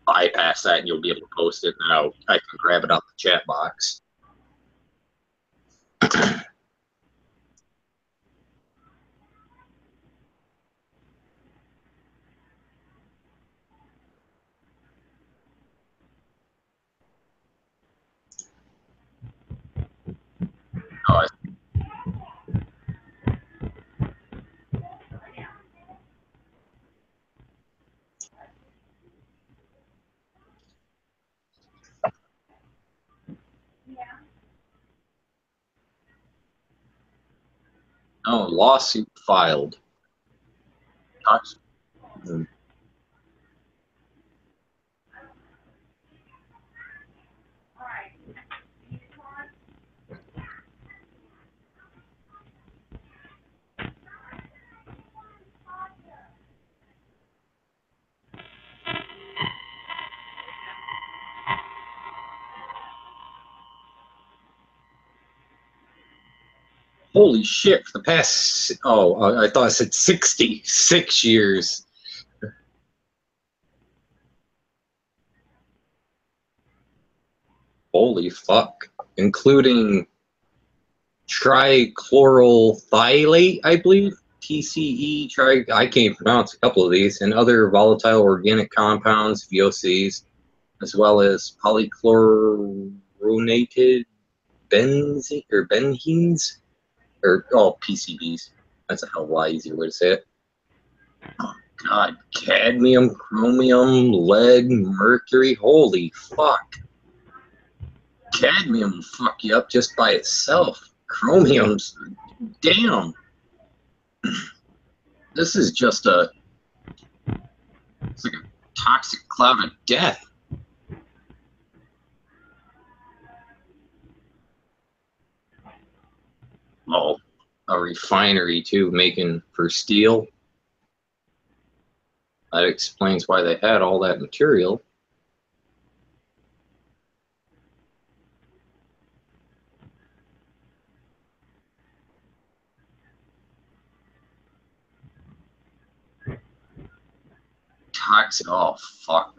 bypass that and you'll be able to post it. Now I can grab it out the chat box. Oh, lawsuit filed. Holy shit, for the past, I thought I said 66 years. Holy fuck. Including trichlorothiolate, I believe, TCE, I can't pronounce a couple of these, and other volatile organic compounds, VOCs, as well as polychloronated benzene, or benzenes. Or PCBs. That's a hell of a lot easier way to say it. Oh God, cadmium, chromium, lead, mercury. Holy fuck! Cadmium will fuck you up just by itself. Chromium's, damn. This is just a It's like a toxic cloud of death. Oh, a refinery too, making for steel. That explains why they had all that material. Toxic. Oh, fuck.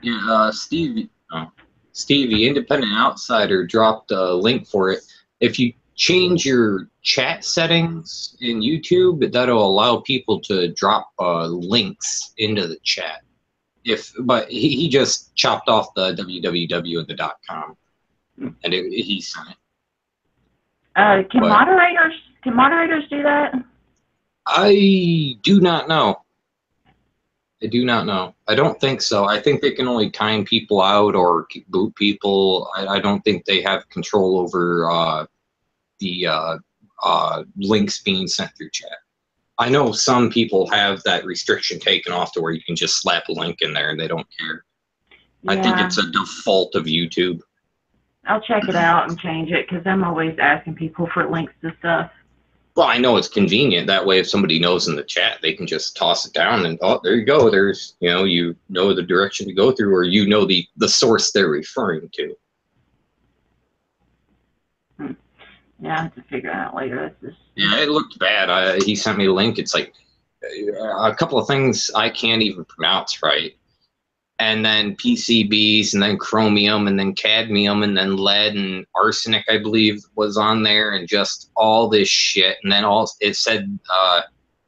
Yeah, Stevie, Independent Outsider dropped a link for it. If you change your chat settings in YouTube, that'll allow people to drop links into the chat. But he just chopped off the www and the .com, and he sent it. Can moderators do that? I do not know. I do not know. I don't think so. I think they can only time people out or boot people. I don't think they have control over the links being sent through chat. I know some people have that restriction taken off to where you can just slap a link in there and they don't care. Yeah. I think it's a default of YouTube. I'll check it out and change it because I'm always asking people for links to stuff. Well, I know it's convenient. That way, if somebody knows in the chat, they can just toss it down and, oh, there you go. There's, you know the direction to go through, or you know the source they're referring to. Yeah, I have to figure it out later. Yeah, it looked bad. He sent me a link. It's like a couple of things I can't even pronounce right. And then PCBs, and then chromium, and then cadmium, and then lead and arsenic, I believe, was on there, and just all this shit. And then it said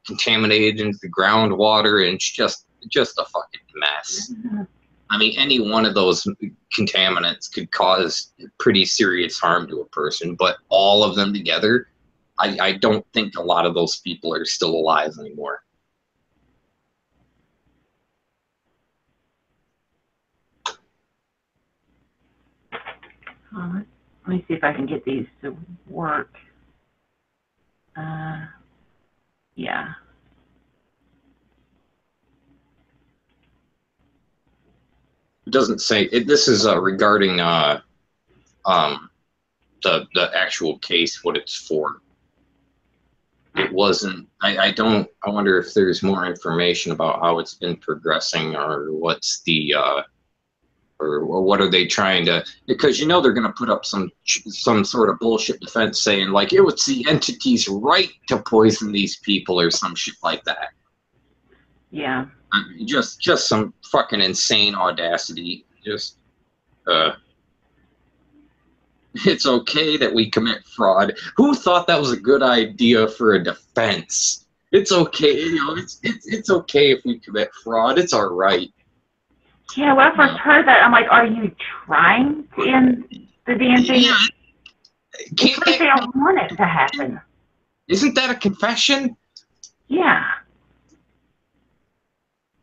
contaminated into the groundwater, and it's just a fucking mess. Mm-hmm. I mean, any one of those contaminants could cause pretty serious harm to a person, but all of them together, I don't think a lot of those people are still alive anymore. Let me see if I can get these to work. Yeah. It doesn't say it. This is regarding the actual case, what it's for. It wasn't. I wonder if there's more information about how it's been progressing, or what's the or what are they trying to? Because they're going to put up some sort of bullshit defense saying like it was the entity's right to poison these people or some shit like that. Yeah. Just some fucking insane audacity. Just it's okay that we commit fraud. Who thought that was a good idea for a defense? It's okay, it's okay if we commit fraud. It's all right. Yeah, when I first heard that, I'm like, are you trying to end the DNC? Yeah. They don't want it to happen. Isn't that a confession? Yeah.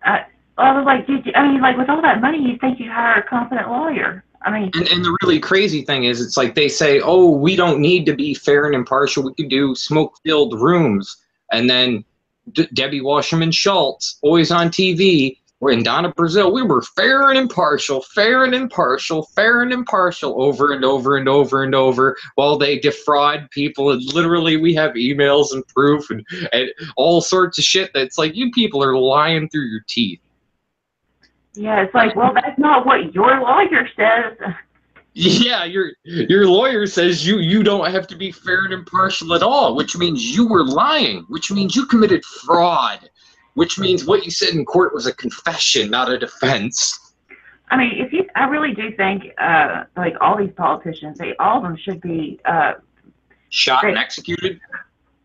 I was like, with all that money, you'd think you'd hire a competent lawyer. I mean, and the really crazy thing is, it's like they say, oh, we don't need to be fair and impartial. We can do smoke-filled rooms. And then Debbie Wasserman Schultz, always on TV, in Donna Brazile, we were fair and impartial, fair and impartial, fair and impartial, over and over and over and over, while they defraud people. And literally, we have emails and proof and all sorts of shit that's like, you people are lying through your teeth. Yeah, it's like, well, that's not what your lawyer says. Yeah, your lawyer says you don't have to be fair and impartial at all, which means you were lying, which means you committed fraud, which means what you said in court was a confession, not a defense. I mean, I really do think, like all these politicians, all of them should be shot and executed.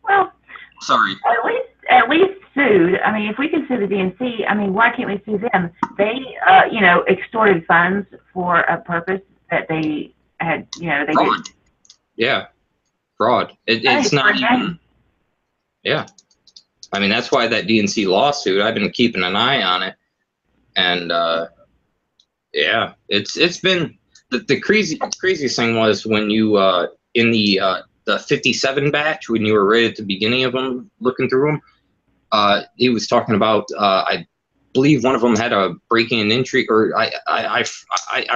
Well, sorry. At least sued. I mean, if we can sue the DNC, I mean, why can't we sue them? They, extorted funds for a purpose that they had, they fraud. did. Yeah, fraud. It's not even. Yeah. I mean, that's why that DNC lawsuit, I've been keeping an eye on it. And, yeah, it's been, the craziest thing was when you, in the 57 batch, when you were right at the beginning of them, looking through them, he was talking about, I believe one of them had a break-in and entry, or I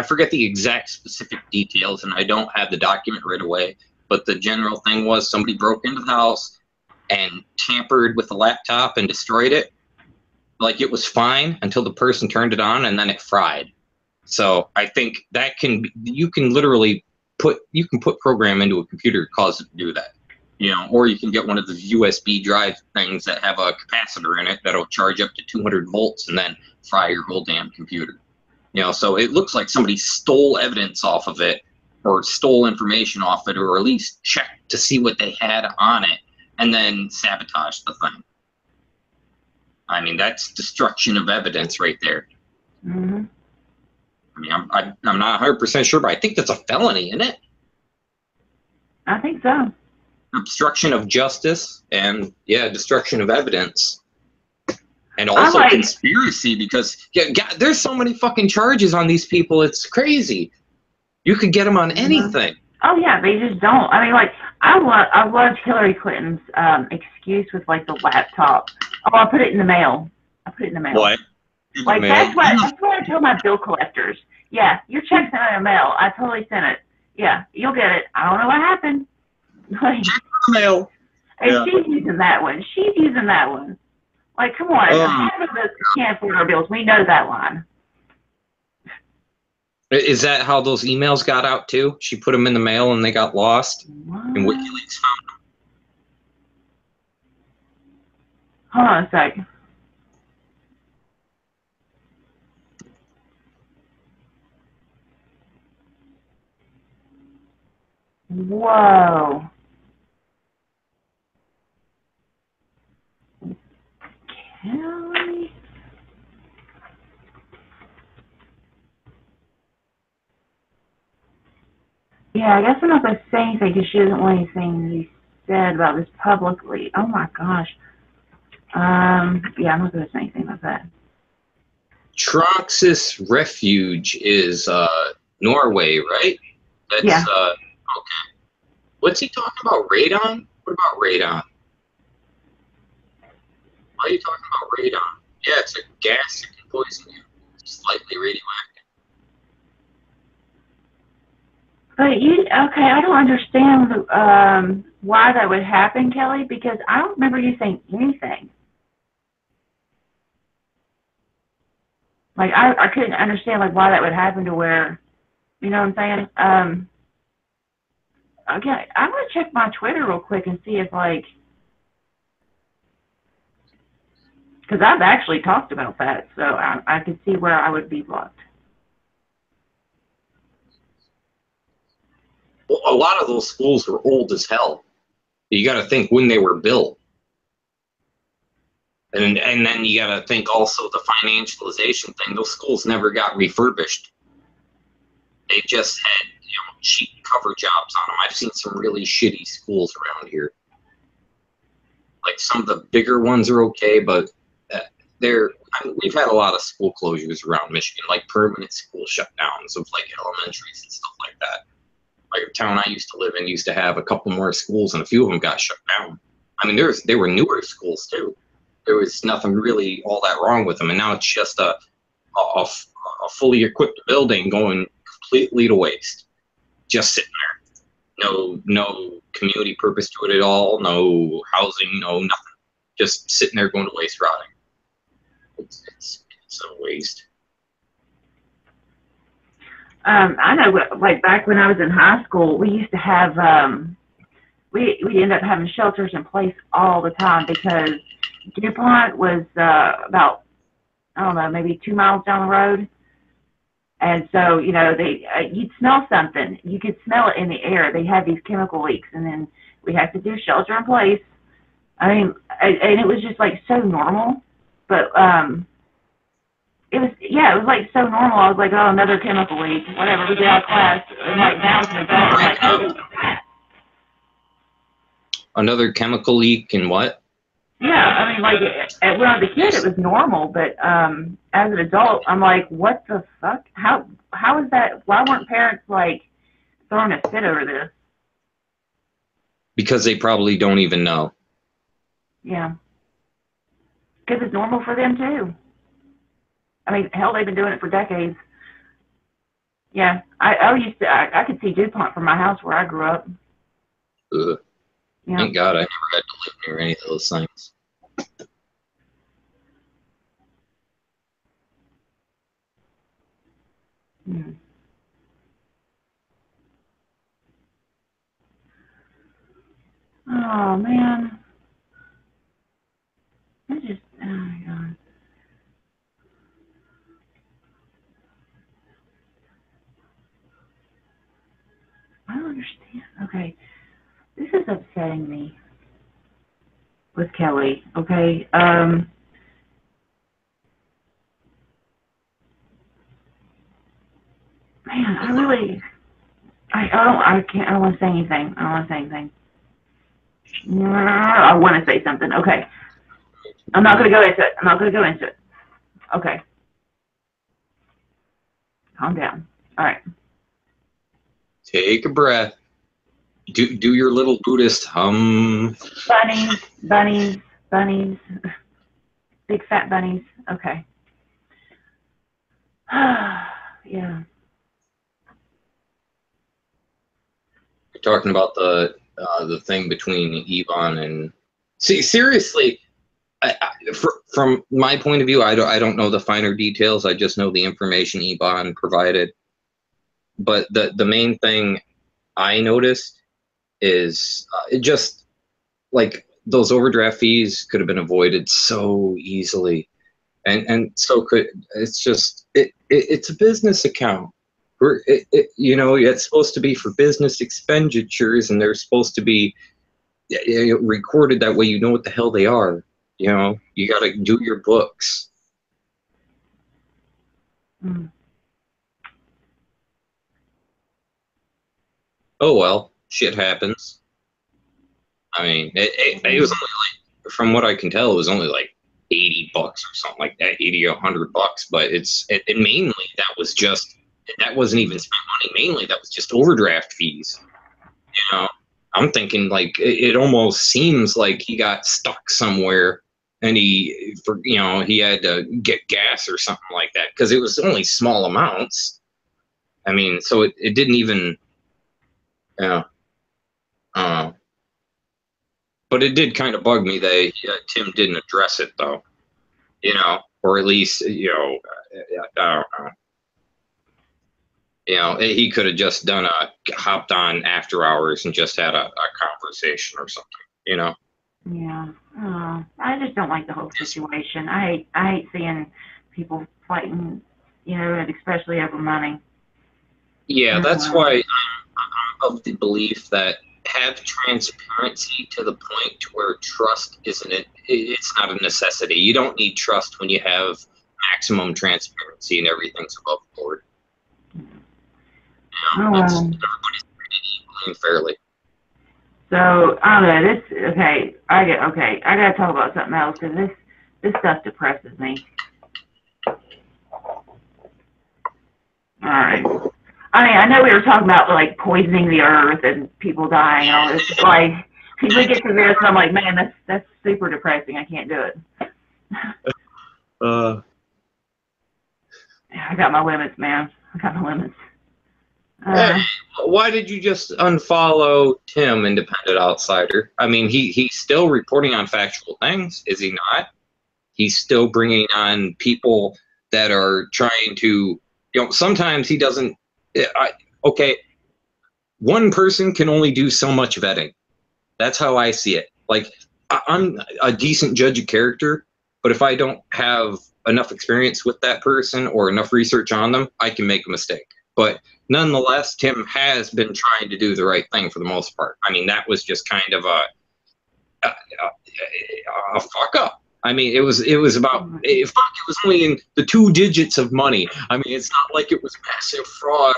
forget the exact specific details, and I don't have the document right away, but the general thing was somebody broke into the house and tampered with the laptop and destroyed it. Like, it was fine until the person turned it on, and then it fried. So I think that you can literally put program into a computer to cause it to do that. You know, or you can get one of the USB drive things that have a capacitor in it that'll charge up to 200 volts and then fry your whole damn computer. You know, so it looks like somebody stole evidence off of it, or stole information off it, or at least checked to see what they had on it, and then sabotaged the thing. I mean, that's destruction of evidence right there. Mm-hmm. I mean, I'm not 100% sure, but I think that's a felony, isn't it? I think so. Obstruction of justice and, yeah, destruction of evidence. And also conspiracy, because God, there's so many fucking charges on these people. It's crazy. You could get them on anything. Oh, yeah, they just don't. I mean, like, I loved Hillary Clinton's excuse with, like, the laptop. Oh, I put it in the mail. What? Like, that's what I tell my bill collectors. Yeah, your check's in the mail. I totally sent it. Yeah, you'll get it. I don't know what happened. Like, Mail. And Yeah. she's using that one. Like, come on. Half of us can't afford our bills. We know that line. Is that how those emails got out, too? She put them in the mail and they got lost? What? And WikiLeaks found them? Hold on a sec. Whoa. Kelly? Yeah, I guess I'm not going to say anything because she doesn't want anything you said about this publicly. Oh my gosh. Yeah, I'm not going to say anything about that. Troxus Refuge is Norway, right? That's, Yeah. Okay. What's he talking about? Radon? What about radon? Why are you talking about radon? Yeah, it's a gas that can poison you. It's slightly radioactive. But okay, I don't understand why that would happen, Kelly, because I don't remember you saying anything. Like, I couldn't understand, like, why that would happen to where, you know what I'm saying? Okay, I'm going to check my Twitter real quick and see if, like, because I've actually talked about that, so I could see where I would be blocked. Well, a lot of those schools were old as hell. You got to think when they were built. And then you got to think also the financialization thing. Those schools never got refurbished. They just had, cheap cover jobs on them. I've seen some really shitty schools around here. Like, some of the bigger ones are okay, but we've had a lot of school closures around Michigan, like permanent school shutdowns of like elementaries and stuff like that. Like, a town I used to live in used to have a couple more schools, and a few of them got shut down. I mean, they were newer schools too. There was nothing really all that wrong with them, and now it's just a fully equipped building going completely to waste, just sitting there. No community purpose to it at all. No housing. No nothing. Just sitting there going to waste, rotting. It's a waste. I know, like, back when I was in high school, we used to have, we ended up having shelters in place all the time because DuPont was about, I don't know, maybe 2 miles down the road. And so, you'd smell something. You could smell it in the air. They had these chemical leaks, and then we had to do shelter in place. I mean, and it was just, like, so normal. But, it was like so normal. I was like, oh, another chemical leak, whatever. We get out of class, and like now it's an adult, I'm like, oh. Another chemical leak and what? Yeah, I mean, like, when I was a kid, it was normal, but as an adult, I'm like, what the fuck? How is that? Why weren't parents like throwing a fit over this? Because they probably don't even know. Yeah, because it's normal for them too. I mean, hell, they've been doing it for decades. Yeah, I could see DuPont from my house where I grew up. Ugh. Yeah. Thank God I never had to live near any of those things. Hmm. Oh man, oh my god. I don't understand. Okay, this is upsetting me with Kelly. Okay, man, I don't want to say anything. I don't want to say anything. I want to say something. Okay, I'm not going to go into it. I'm not going to go into it. Okay, calm down. All right. Take a breath. Do your little Buddhist hum. Bunnies, bunnies, bunnies, big fat bunnies. Okay. Yeah. You're talking about the thing between Yvonne and. See, seriously, from my point of view, I don't know the finer details. I just know the information Yvonne provided. But the main thing I noticed is it just like those overdraft fees could have been avoided so easily, and so could it's just it's a business account. You know, it's supposed to be for business expenditures, and they're supposed to be recorded that way. You know what the hell they are. You know, you got to do your books. Mm. Oh well, shit happens. I mean, it was only like, from what I can tell, it was only like $80 or something like that, 80 or $100. But it mainly that wasn't even spent money. Mainly that was just overdraft fees. You know, I'm thinking like it almost seems like he got stuck somewhere and he had to get gas or something like that because it was only small amounts. I mean, so it didn't even, yeah. But it did kind of bug me that Tim didn't address it though, or at least, I don't know. He could have just hopped on after hours and just had a conversation or something. Yeah. Oh, I just don't like the whole situation. I hate seeing people fighting, and especially over money. Yeah, that's why I'm of the belief that have transparency to the point to where trust it's not a necessity. You don't need trust when you have maximum transparency and everything's above board. Everybody's treated equally and fairly. So I don't know. I gotta talk about something else because this stuff depresses me. All right. I mean, I know we were talking about like poisoning the earth and people dying and all this. Like, when we get to this, I'm like, man, that's super depressing. I can't do it. I got my limits, man. I got my limits. Hey, why did you just unfollow Tim, Independent Outsider? I mean, he's still reporting on factual things, is he not? He's still bringing on people that are trying to, sometimes he doesn't. Okay, one person can only do so much vetting. That's how I see it. Like, I'm a decent judge of character, but if I don't have enough experience with that person or enough research on them, I can make a mistake. But nonetheless, Tim has been trying to do the right thing for the most part. I mean, that was just kind of a fuck up. I mean, it was about it was only in the 2 digits of money. I mean, it's not like it was massive fraud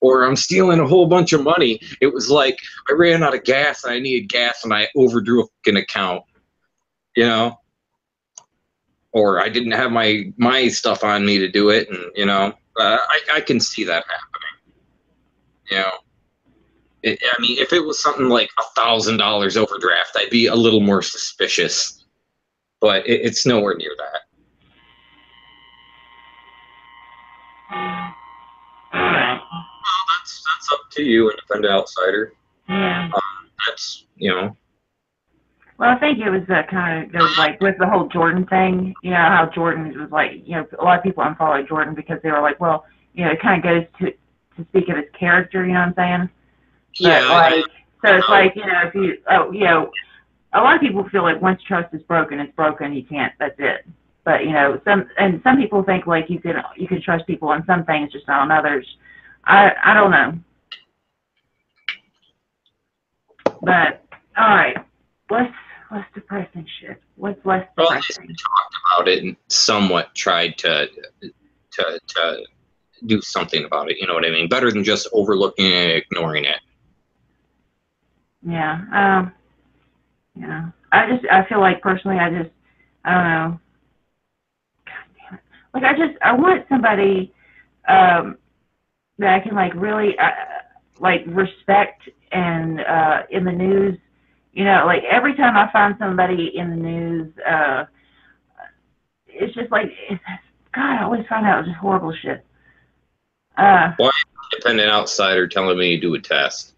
or I'm stealing a whole bunch of money. It was like I ran out of gas and I needed gas and I overdrew a fucking account. you know, or I didn't have my stuff on me to do it, and you know, I can see that happening. You know, I mean, if it was something like $1,000 overdraft, I'd be a little more suspicious, but it's nowhere near that. Well, that's up to you, independent outsider. Yeah. That's, you know. Well, I think it was kind of goes like with the whole Jordan thing, you know, how Jordan was like, you know, a lot of people unfollowed Jordan because they were like, well, you know, it kind of goes to speak of his character, you know what I'm saying? But Yeah. like, so it's like, you know, if you, you know, a lot of people feel like once trust is broken, it's broken. You can't. That's it. But you know, some people think like you can trust people on some things, just not on others. I don't know. But all right, let's less depressing shit. What's less depressing? We talked about it and somewhat tried to do something about it. You know what I mean? Better than just overlooking and ignoring it. Yeah. Yeah. I feel like personally, I don't know. God damn it. Like I want somebody that I can like really like respect and in the news. You know, like every time I find somebody in the news, it's just like, God, I always find out just horrible shit. Why independent outsider telling me to do a test?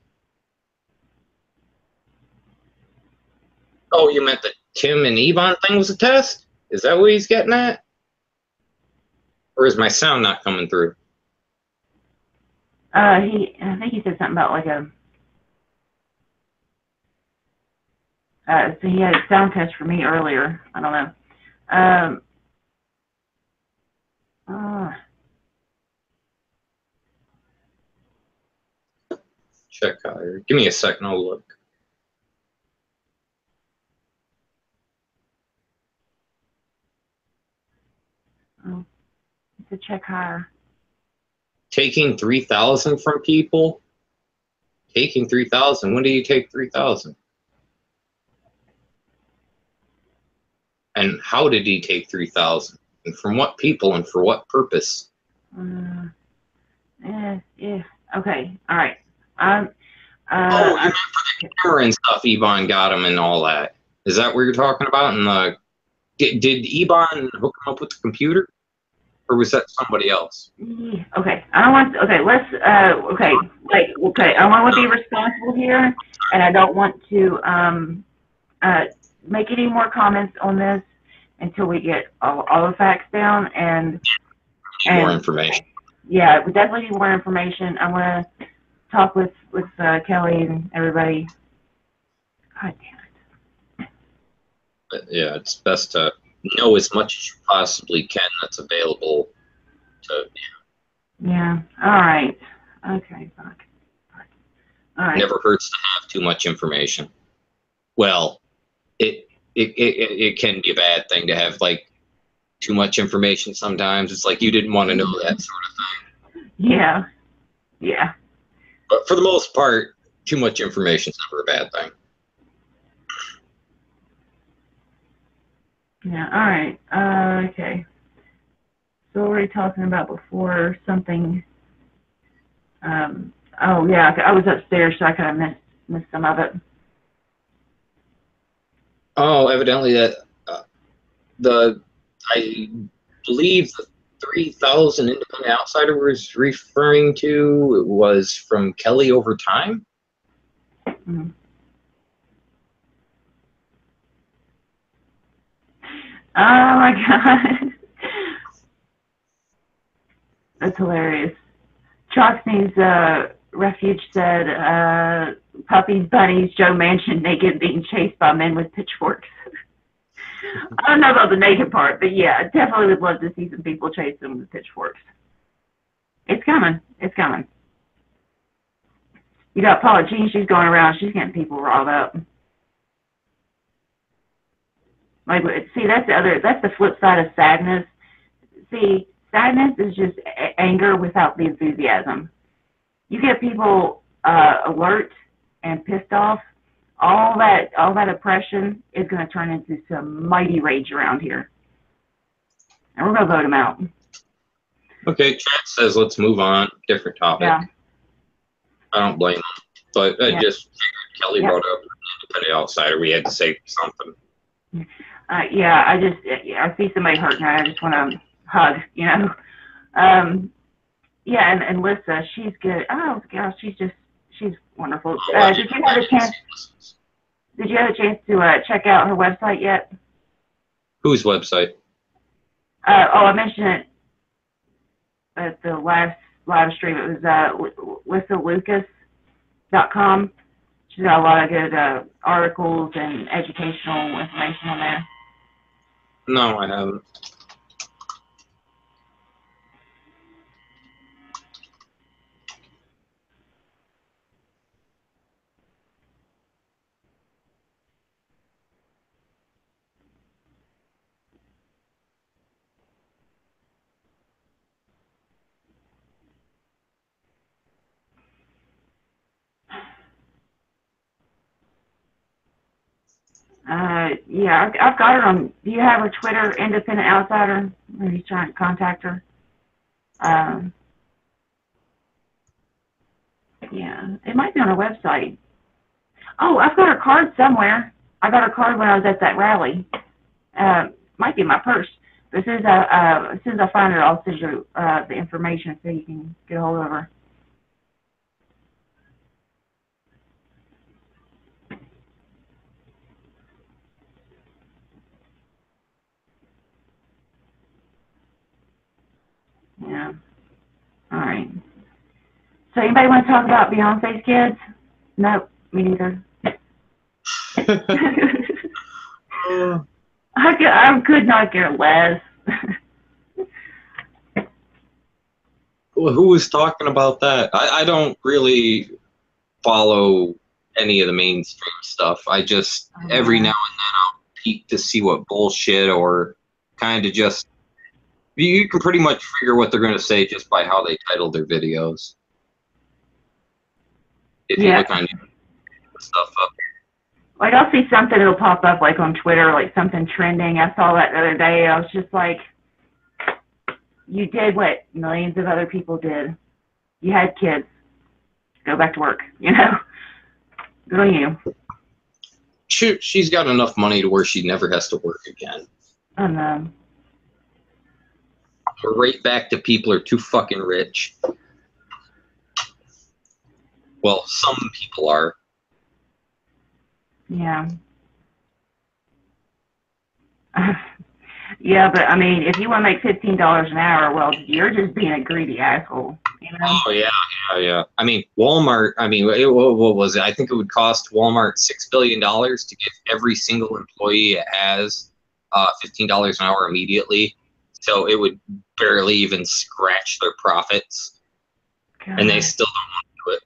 Oh, you meant the Tim and Yvonne thing was a test? Is that what he's getting at? Or is my sound not coming through? I think he said something about like so he had a sound test for me earlier. I don't know. Check higher. Give me a second, I'll look. Oh, it's a check higher. Taking 3,000 from people? Taking 3,000? When do you take 3,000? And how did he take 3,000? And from what people and for what purpose? Yeah. Okay. All right. You meant for the camera and stuff Yvonne got him and all that. Is that what you're talking about? And did Yvonne hook him up with the computer? Or was that somebody else? Okay. I don't want. Okay. Let's. Okay. Okay. I want to be responsible here, and I don't want to make any more comments on this until we get all the facts down and more information. Yeah, we definitely need more information. I want to talk with Kelly and everybody. God damn it. But yeah, it's best to know as much as you possibly can that's available to. Yeah. All right. Okay. Fuck. All right. Never hurts to have too much information. Well, it can be a bad thing to have like too much information sometimes. It's like you didn't want to know that sort of thing. Yeah. Yeah. But for the most part, too much information is never a bad thing. Yeah. All right. Okay. So what were we talking about before? Something. Oh yeah, I was upstairs, so I kind of missed some of it. Oh, evidently that I believe the 3,000 independent outsider was referring to was from Kelly over time. Mm-hmm. Oh my God. That's hilarious. Troxney's Refuge said, puppies, bunnies, Joe Manchin naked being chased by men with pitchforks. I don't know about the naked part, but yeah, I definitely would love to see some people chase them with pitchforks. It's coming. It's coming. You got Paula Jean, she's going around, she's getting people riled up. Like, see, that's the flip side of sadness. See, sadness is just anger without the enthusiasm. You get people alert and pissed off all that oppression is going to turn into some mighty rage around here. And we're going to vote him out. Okay, chat says let's move on. Different topic. Yeah. I don't blame him. But I Yeah. just figured Kelly brought up an independent outsider. We had to say something. Yeah, I see somebody hurting, I just want to hug, you know. Yeah, and Lissa, she's good. Oh gosh, she's wonderful. Did you have a chance? Did you have a chance to check out her website yet? Whose website? I mentioned it at the last live stream. It was LissaLucas.com. She's got a lot of good articles and educational information on there. No, I haven't. Yeah, I've got her on. Do you have her Twitter, Independent Outsider? Are you trying to contact her? Yeah, it might be on her website. Oh, I've got her card somewhere. I got her card when I was at that rally. Might be in my purse. But as soon as I find it, I'll send you the information so you can get a hold of her. Yeah. All right. So anybody want to talk about Beyonce's kids? Nope, me neither. I could not care less. Well, who was talking about that? I don't really follow any of the mainstream stuff. I just, every now and then I'll peek to see what bullshit or kind of just, you can pretty much figure what they're going to say just by how they title their videos. If you look on stuff up. Like, I'll see something, it'll pop up, like, on Twitter, like, something trending. I saw that the other day. I was just like, you did what millions of other people did. You had kids. Go back to work, you know? Good on you. She's got enough money to where she never has to work again. I know. We're right back to people are too fucking rich. Well, some people are. Yeah. Yeah, but I mean, if you want to make $15 an hour, well, you're just being a greedy asshole, you know? Oh yeah. I mean, Walmart. I mean, what was it? I think it would cost Walmart $6 billion to give every single employee it has $15 an hour immediately. So it would barely even scratch their profits, God. and they still don't want to do it.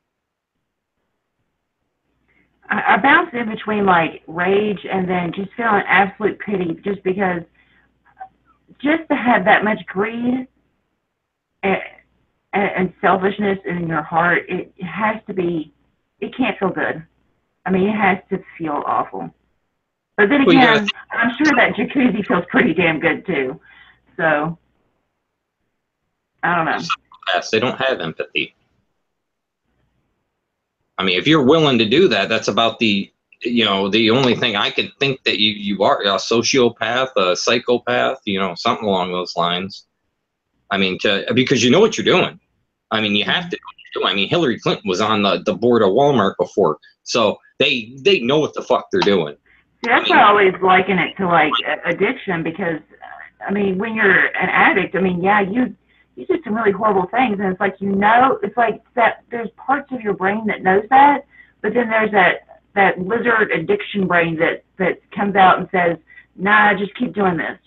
I bounce in between like rage and then just feeling absolute pity, just because, just to have that much greed and selfishness in your heart, it has to be, it can't feel good. I mean, it has to feel awful. But then again, I'm sure that jacuzzi feels pretty damn good too. So, I don't know. They don't have empathy. I mean, if you're willing to do that, that's about the only thing I could think that you are a sociopath, a psychopath, something along those lines. I mean, because you know what you're doing. I mean, you have to know what you're doing. I mean, Hillary Clinton was on the board of Walmart before, so they know what the fuck they're doing. See, that's why I always liken it to like addiction, because I mean, when you're an addict, I mean, yeah, you do some really horrible things, and it's like, it's like that there's parts of your brain that knows that, but then there's that lizard addiction brain that comes out and says, nah, just keep doing this,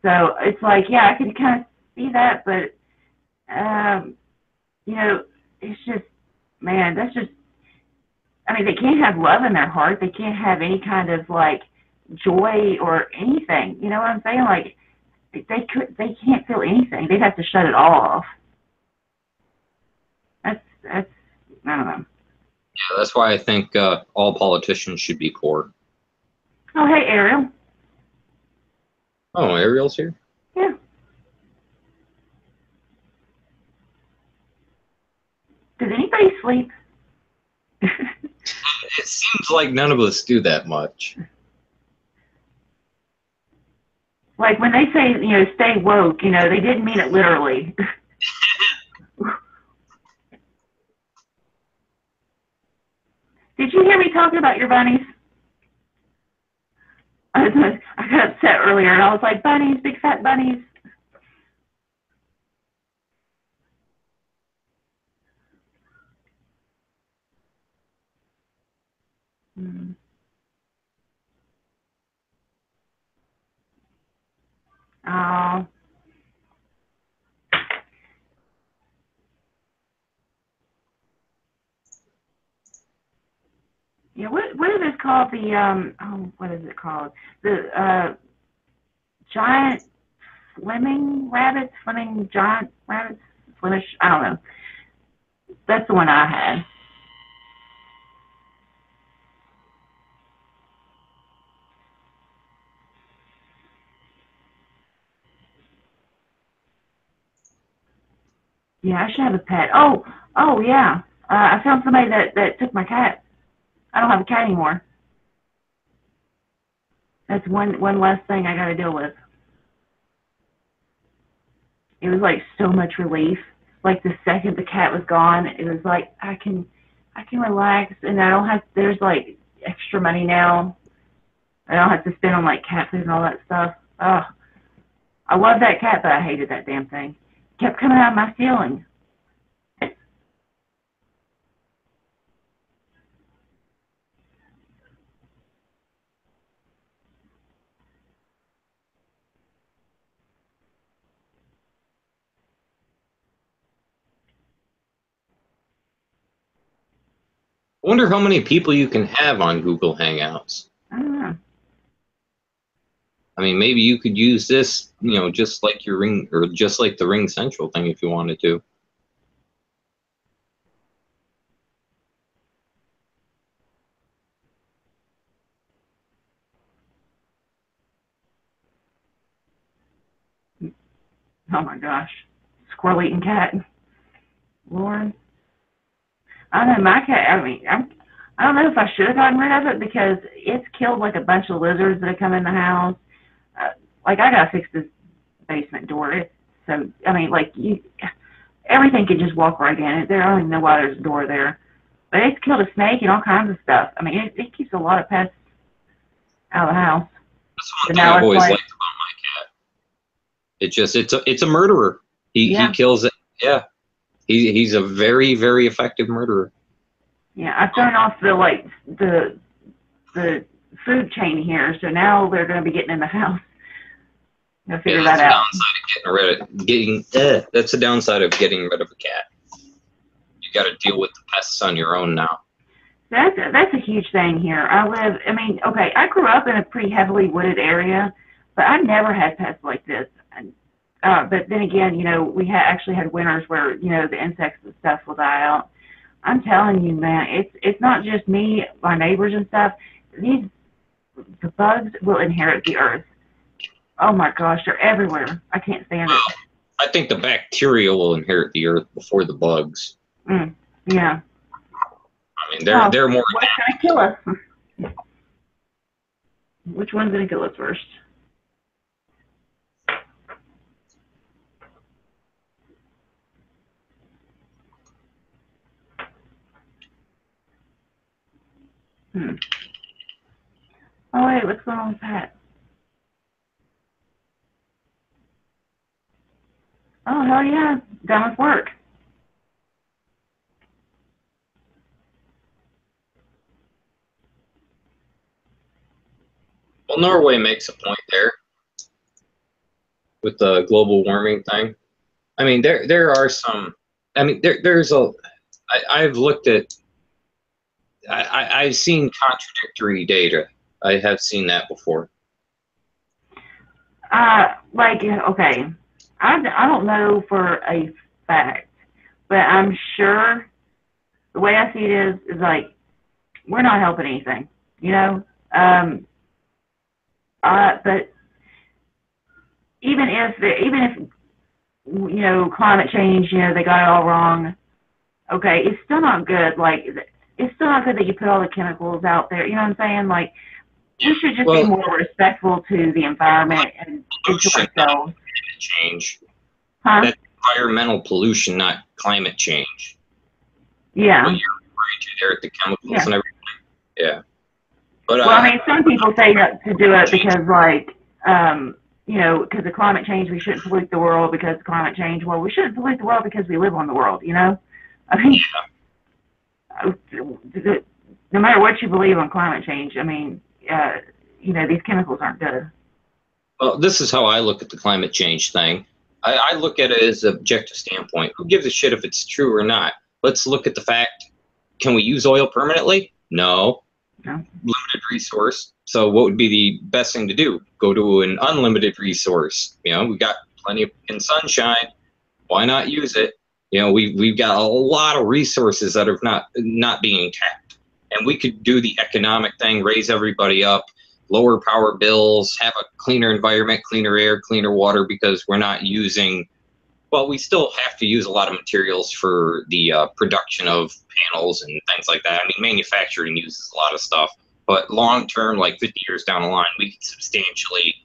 So it's like, yeah, I could kind of see that, but it's just, man, that's just, I mean, they can't have love in their heart. They can't have any kind of like joy or anything. You know what I'm saying? Like, they can't feel anything. They'd have to shut it all off. That's I don't know. Yeah, that's why I think all politicians should be poor. Oh, hey, Ariel. Oh, Ariel's here? Yeah. Did anybody sleep? It seems like none of us do that much. Like when they say, stay woke, they didn't mean it literally. Did you hear me talking about your bunnies? I got upset earlier and I was like, bunnies, big fat bunnies. Hmm. Oh. Yeah, what is it called? What is it called? The giant Fleming giant rabbits, Flemish, I don't know. That's the one I had. Yeah, I should have a pet. Oh yeah. I found somebody that took my cat. I don't have a cat anymore. That's one less thing I got to deal with. It was like so much relief. Like the second the cat was gone, it was like I can relax and I don't have there's like extra money now. I don't have to spend on like cat food and all that stuff. Oh, I love that cat, but I hated that damn thing. It kept coming out of my ceiling. I wonder how many people you can have on Google Hangouts. I don't know. I mean, maybe you could use this, just like your Ring, or just like the Ring Central thing if you wanted to. Oh my gosh. Squirrel eating cat. Lord. I don't know, my cat, I don't know if I should have gotten rid of it because it's killed like a bunch of lizards that have come in the house. Like I gotta fix this basement door. It's so, everything could just walk right in it. There, I don't even know why there's a door there. But it's killed a snake and all kinds of stuff. I mean, it keeps a lot of pests out of the house. That's one But thing now I've it's always like, liked about my cat. It's a murderer. yeah, He kills it. Yeah, he's a very, very effective murderer. yeah. I've thrown off the food chain here, so now they're going to be getting in the house. Gotta figure that out. That's the downside of getting rid of a cat. You got to deal with the pests on your own now. That's a huge thing here. I grew up in a pretty heavily wooded area, but I never had pests like this. But then again, we actually had winters where, the insects and stuff will die out. I'm telling you, man, it's not just me, my neighbors and stuff. The bugs will inherit the earth. Oh my gosh, they're everywhere. I can't stand it. I think the bacteria will inherit the earth before the bugs. Yeah. I mean, they're more. What's gonna kill us? Which one's gonna kill us first? Oh wait, what's going on with Pat? Oh hell yeah, done with work. Well, Norway makes a point there with the global warming thing. I mean, there are some. I mean, there's a. I've looked at. I've seen contradictory data. I have seen that before. Okay, I don't know for a fact, but I'm sure the way I see it is like, we're not helping anything, you know? Um, but even if, you know, climate change, you know, they got it all wrong, okay, it's still not good. Like, it's still not good that you put all the chemicals out there. You know what I'm saying? Like, we should just be Well, more respectful to the environment and to pollution, not ourselves. climate change. Huh? That's environmental pollution, not climate change. Yeah. What you're referring to there, the chemicals Yeah. and everything. Yeah. But Well, I mean, some people say not to do it because, like, you know, because of climate change, we shouldn't pollute the world because of climate change. Well, we shouldn't pollute the world because we live on the world, you know? I mean, no matter what you believe on climate change, I mean, you know, these chemicals aren't good. well, this is how I look at the climate change thing. I look at it as an objective standpoint. Who gives a shit if it's true or not? Let's look at the fact, can we use oil permanently? No. No. Limited resource. So what would be the best thing to do? Go to an unlimited resource. You know, we got plenty of sunshine. Why not use it? You know, we've got a lot of resources that are not being tapped. And we could do the economic thing, raise everybody up, lower power bills, have a cleaner environment, cleaner air, cleaner water, because we're not using, well, we still have to use a lot of materials for the production of panels and things like that. I mean, manufacturing uses a lot of stuff, but long term, like 50 years down the line, we can substantially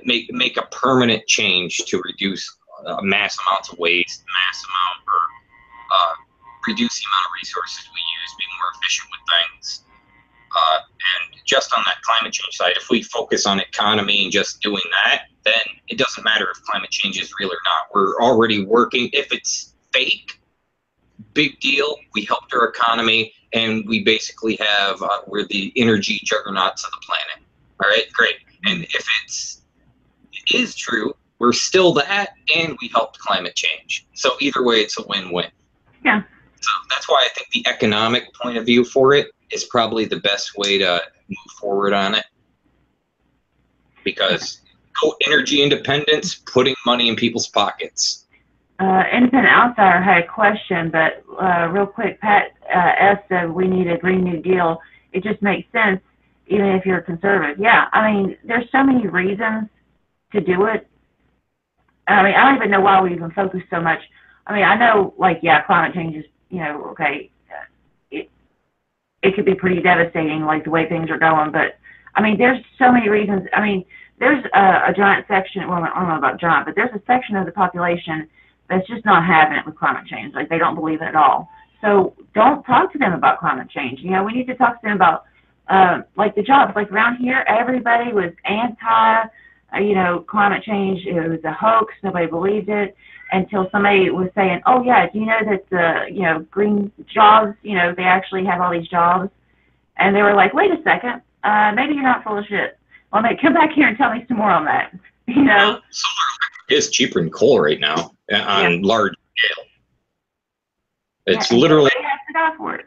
make a permanent change to reduce mass amounts of waste, mass amount, or reduce the amount of resources we use, be more efficient with things. And just on that climate change side, if we focus on economy and just doing that, then it doesn't matter if climate change is real or not. We're already working. If it's fake, big deal. We helped our economy, and we basically have, we're the energy juggernauts of the planet. All right, great. And if it is true, we're still that, and we helped climate change. So either way, it's a win-win. Yeah. So that's why I think the economic point of view for it is probably the best way to move forward on it. Because energy independence, putting money in people's pockets. Independent Outsider had a question, but real quick, Pat S. said we need a Green New Deal. It just makes sense, even if you're a conservative. Yeah, I mean, there's so many reasons to do it. I mean, I don't even know why we even focus so much. I mean, I know, like, yeah, climate change is, you know, okay, it could be pretty devastating, like, the way things are going, but, I mean, there's so many reasons. I mean, there's a giant section, well, I don't know about giant, but there's a section of the population that's just not having it with climate change. Like, they don't believe it at all. So don't talk to them about climate change. You know, we need to talk to them about, like, the jobs. Like, around here, everybody was anti, you know, climate change. It was a hoax. Nobody believed it until somebody was saying, oh, yeah, do you know that the, you know, green jobs, you know, they actually have all these jobs? And they were like, wait a second, maybe you're not full of shit. Well, come back here and tell me some more on that, you know? Solar is cheaper than coal right now on large scale. It's literally. They have to die for it.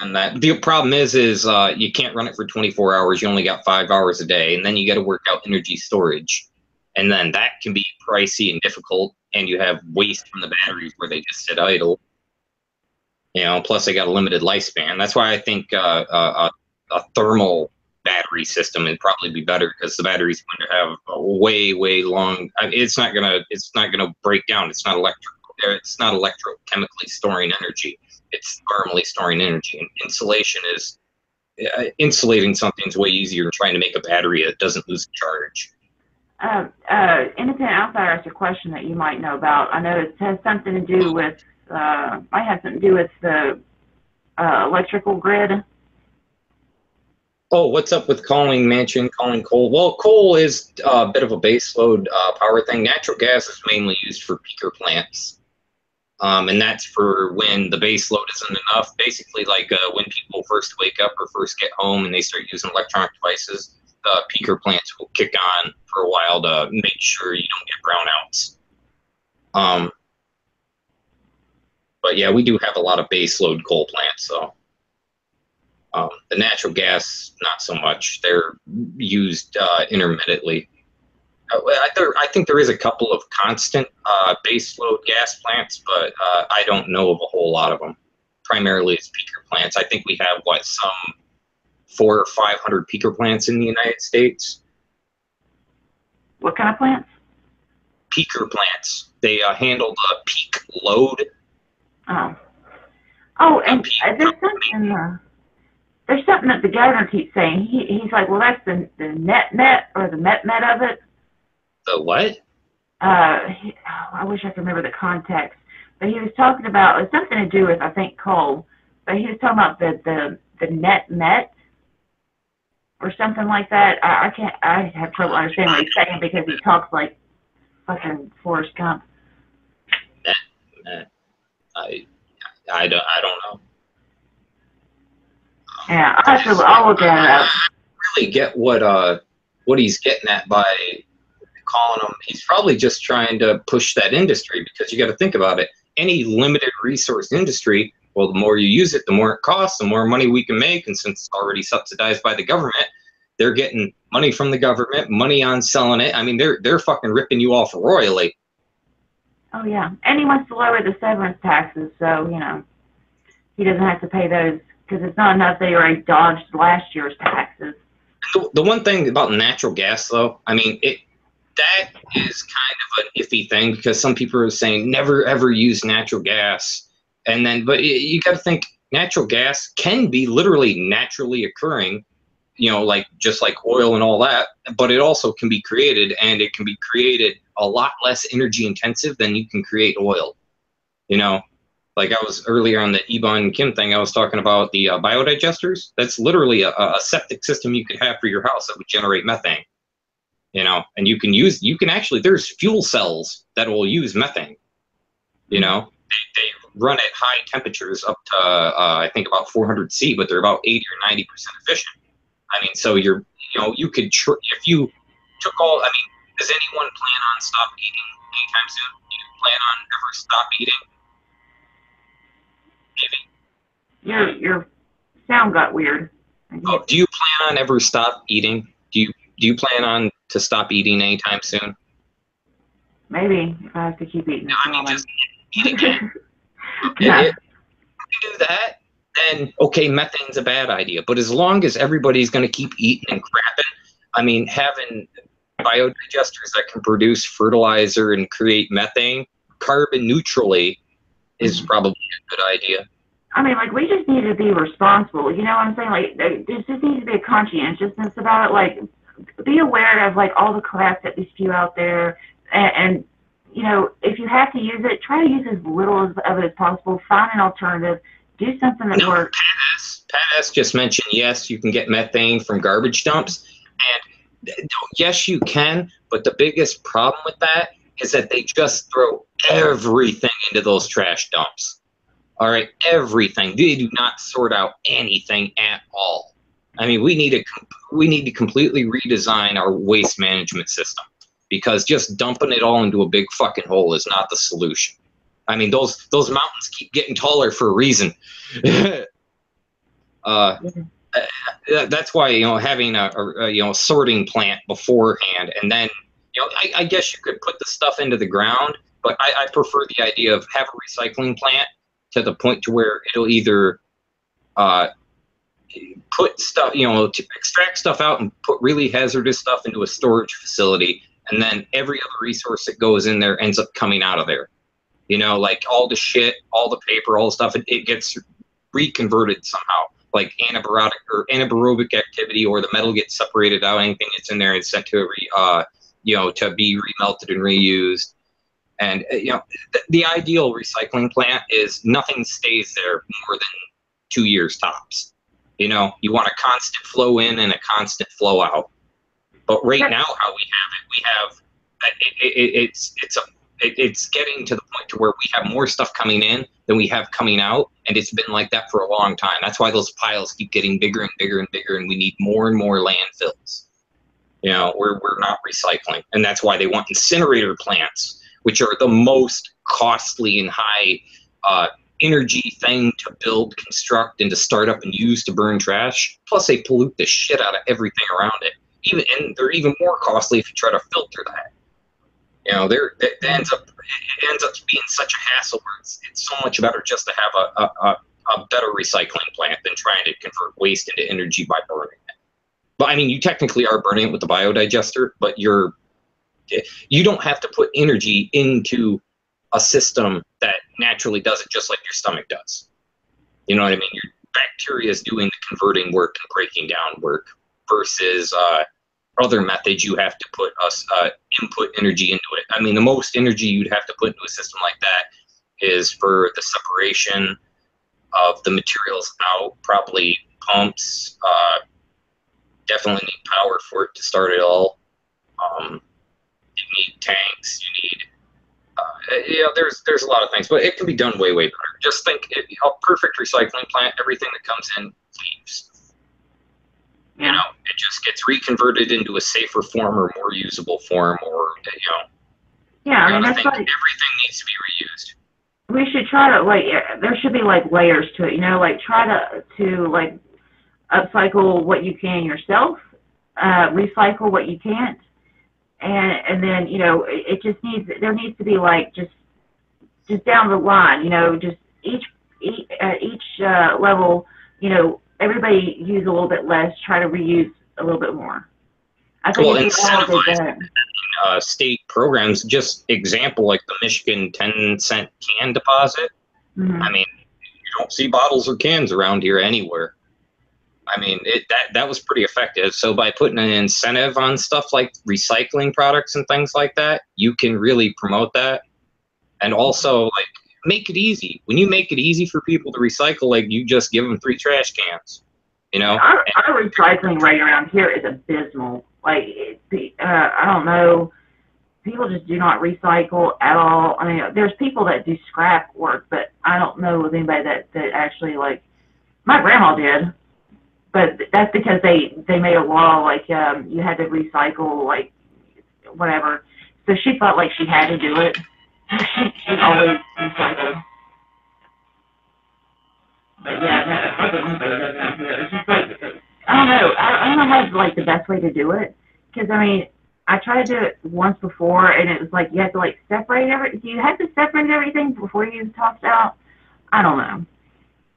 And that the problem is you can't run it for 24 hours. You only got 5 hours a day, and then you got to work out energy storage, and then that can be pricey and difficult. And you have waste from the batteries where they just sit idle. You know, plus they got a limited lifespan. That's why I think a thermal battery system would probably be better, because the battery's going to have a way long. It's not gonna break down. It's not electrochemically storing energy. It's thermally storing energy. And insulation is insulating something's way easier than trying to make a battery that doesn't lose charge. Independent Outsider asked a question that you might know about. I know it has something to do with might have something to do with the electrical grid. Oh, what's up with calling coal? Well, coal is a bit of a baseload power thing. Natural gas is mainly used for peaker plants. And that's for when the base load isn't enough. Basically, like when people first wake up or first get home and they start using electronic devices, the peaker plants will kick on for a while to make sure you don't get brownouts. But yeah, we do have a lot of base load coal plants, so. The natural gas, not so much. They're used intermittently. I think there is a couple of constant base load gas plants, but I don't know of a whole lot of them. primarily as peaker plants. I think we have some 400 or 500 peaker plants in the United States. What kind of plants? Peaker plants. They handle the peak load. Oh. Oh, and there's something that the governor keeps saying. He's like, well, that's the net or the met of it. The what? I wish I could remember the context, but he was talking about it's something to do with, I think, coal. But he was talking about the net or something like that. I have trouble understanding what he's saying because he talks like fucking Forrest Gump. Net. I don't know. Yeah, I'll look at it up. I really get what he's getting at by calling them. He's probably just trying to push that industry, because you got to think about it. Any limited resource industry, well, the more you use it, the more it costs, the more money we can make. And since it's already subsidized by the government, they're getting money from the government, money on selling it. I mean, they're fucking ripping you off royally. Oh yeah, and he wants to lower the severance taxes, so he doesn't have to pay those, because it's not enough they already dodged last year's taxes. The one thing about natural gas, though, I mean, that is kind of an iffy thing, because some people are saying never ever use natural gas, but you got to think natural gas can be literally naturally occurring, just like oil and all that, but it also can be created, and it can be created a lot less energy intensive than you can create oil. Like I was earlier on the Ebon Kim thing, I was talking about the biodigesters. That's literally a septic system you could have for your house that would generate methane. And you can actually, there's fuel cells that will use methane. They run at high temperatures up to, I think about 400 C, but they're about 80 or 90% efficient. I mean, so you could, if you took does anyone plan on stop eating anytime soon? Do you plan on ever stop eating? Maybe. Your sound got weird. Oh, do you plan on ever stop eating? Do you plan on to stop eating anytime soon? Maybe, if I have to keep eating. No, I mean, just eating. Yeah. If you do that, then okay, methane's a bad idea. But as long as everybody's going to keep eating and crapping, having biodigesters that can produce fertilizer and create methane carbon neutrally is probably a good idea. We just need to be responsible. You know what I'm saying? There just needs to be a conscientiousness about it. Be aware of all the crap that we spew out there, and if you have to use it, try to use as little of it as possible. Find an alternative. Do something that works. Pat S. just mentioned, yes, you can get methane from garbage dumps, and yes, you can. But the biggest problem with that is that they just throw everything into those trash dumps. All right, everything. They do not sort out anything at all. We need to completely redesign our waste management system, because just dumping it all into a big fucking hole is not the solution. Those mountains keep getting taller for a reason. That's why having a sorting plant beforehand, and then I guess you could put the stuff into the ground, but I prefer the idea of have a recycling plant to the point to where it'll either put stuff, to extract stuff out and put really hazardous stuff into a storage facility, and then every other resource that goes in there ends up coming out of there. Like all the shit, all the paper, all the stuff, it gets reconverted somehow, like anaerobic activity, or the metal gets separated out, anything that's in there is sent to to be remelted and reused. And the ideal recycling plant is nothing stays there more than 2 years tops. You want a constant flow in and a constant flow out. But right now, how we have it's getting to the point to where we have more stuff coming in than we have coming out, and it's been like that for a long time. That's why those piles keep getting bigger and bigger and bigger, and we need more and more landfills. We're not recycling, and that's why they want incinerator plants, which are the most costly and high energy thing to build, construct, and to start up and use to burn trash. Plus, they pollute the shit out of everything around it. And they're even more costly if you try to filter that. It ends up being such a hassle where it's so much better just to have a better recycling plant than trying to convert waste into energy by burning it. But I mean, you technically are burning it with the biodigester, but you don't have to put energy into a system that naturally does it just like your stomach does. You know what I mean? Your bacteria is doing the converting work and breaking down work versus other methods you have to put input energy into it. I mean, the most energy you'd have to put into a system like that is for the separation of the materials out, probably pumps, definitely need power for it to start it all. You need tanks, you need there's a lot of things, but it can be done way better. Just think, a perfect recycling plant, everything that comes in leaves. Yeah. You know, it just gets reconverted into a safer form or more usable form, or Yeah, I mean, that's like, everything needs to be reused. we should try to, like, there should be like layers to it, you know, like try to like upcycle what you can yourself, recycle what you can't. And then, you know, it just there needs to be like just down the line, you know, just each level, you know, everybody use a little bit less, try to reuse a little bit more. I think Well, if we all did that. State programs, just example, like the Michigan 10-cent can deposit. Mm-hmm. I mean, you don't see bottles or cans around here anywhere. I mean, that was pretty effective. So by putting an incentive on stuff like recycling products and things like that, you can really promote that. And also, like, make it easy. When you make it easy for people to recycle, like, you just give them 3 trash cans, you know? Our recycling rate around here is abysmal. Like, I don't know, people just do not recycle at all. I mean, there's people that do scrap work, but I don't know of anybody that actually, like, my grandma did. But that's because they made a law, like, you had to recycle, like, whatever. So she felt like she had to do it. She always recycled. But yeah, that's what anybody does out here. It's just like, I don't know. I don't know how's like the best way to do it. Because I mean, I tried to do it once before, and it was like you had to like separate everything. Do you have to separate everything before you toss it out? I don't know.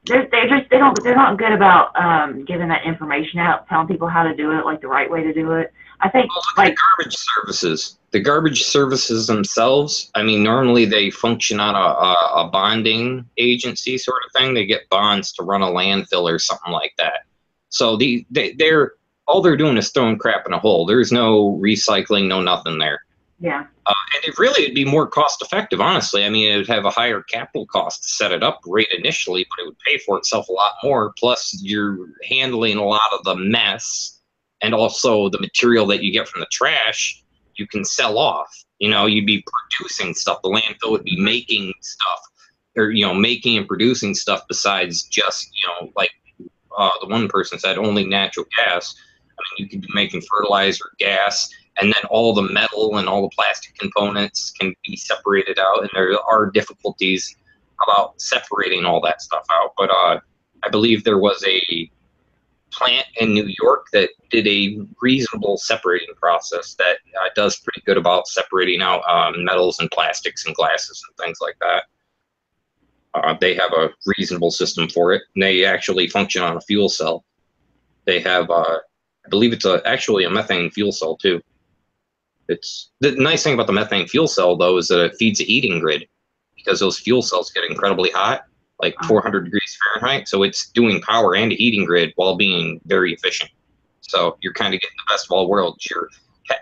They're not good about giving that information out, telling people how to do it, like the right way to do it. I think like the garbage services themselves. I mean, normally they function on a bonding agency sort of thing. They get bonds to run a landfill or something like that. So they're all they're doing is throwing crap in a hole. There's no recycling, no nothing there. Yeah. And it'd be more cost effective, honestly. I mean, it would have a higher capital cost to set it up right initially, but it would pay for itself a lot more. Plus, you're handling a lot of the mess, and also the material that you get from the trash, you can sell off. You know, you'd be producing stuff. The landfill would be making stuff, or, you know, making and producing stuff besides just, you know, like the one person said, only natural gas. I mean, you could be making fertilizer, gas, and then all the metal and all the plastic components can be separated out, and there are difficulties about separating all that stuff out. But I believe there was a plant in New York that did a reasonable separating process that does pretty good about separating out metals and plastics and glasses and things like that. They have a reasonable system for it, and they actually function on a fuel cell. They have, I believe it's actually a methane fuel cell too. It's the nice thing about the methane fuel cell, though, is that it feeds a heating grid, because those fuel cells get incredibly hot, like 400 degrees Fahrenheit. So it's doing power and a heating grid while being very efficient. So you're kind of getting the best of all worlds. You're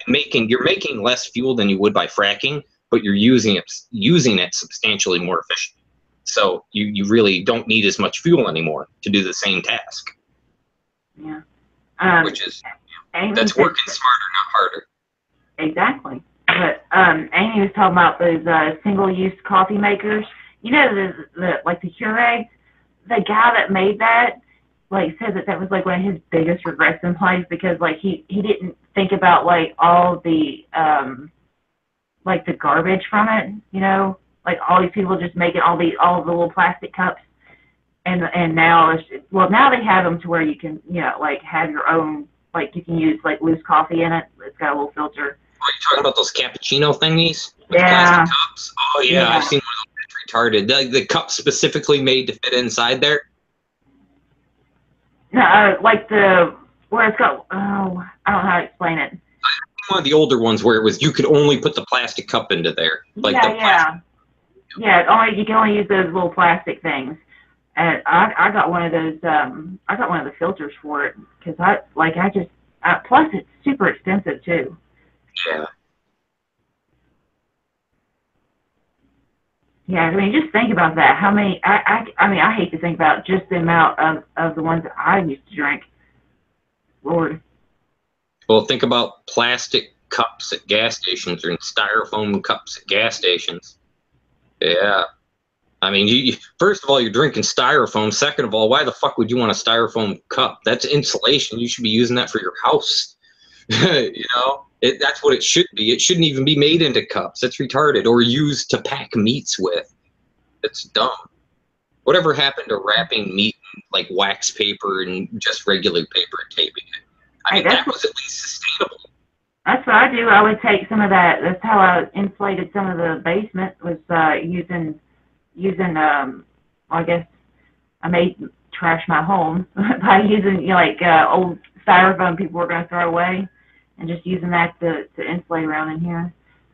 making less fuel than you would by fracking, but you're using it substantially more efficient. So you really don't need as much fuel anymore to do the same task. Yeah. Which is, that's working smarter, not harder. Exactly. But Amy was talking about those single-use coffee makers. You know, like the Keurig. The guy that made that, like, said that was like one of his biggest regrets in life, because like he didn't think about like all the like the garbage from it. You know, like all these people just making all the little plastic cups, and now now they have them to where you can, you know, like have your own, like you can use like loose coffee in it. It's got a little filter. Are you talking about those cappuccino thingies with Yeah. plastic cups? Oh yeah, I've seen one of those retarded. The cup specifically made to fit inside there. like where it's got, oh, I don't know how to explain it. One of the older ones where it was you could only put the plastic cup into there, like Yeah, the plastic. yeah. You can only use those little plastic things. And I got one of those. I got one of the filters for it because plus it's super expensive too. Yeah. Yeah, I mean, just think about that. How many? I mean, I hate to think about just the amount of the ones that I used to drink. Lord. Well, think about plastic cups at gas stations or styrofoam cups at gas stations. Yeah. I mean, first of all, you're drinking styrofoam. Second of all, why the fuck would you want a styrofoam cup? That's insulation. You should be using that for your house. That's what it should be. It shouldn't even be made into cups. That's retarded. Or used to pack meats with. It's dumb. Whatever happened to wrapping meat in like wax paper and just regular paper and taping it? I mean, that was at least sustainable. That's what I do. I would take some of that. That's how I insulated some of the basement was using I guess I made trash my home by using old styrofoam people were going to throw away and just using that to insulate around in here.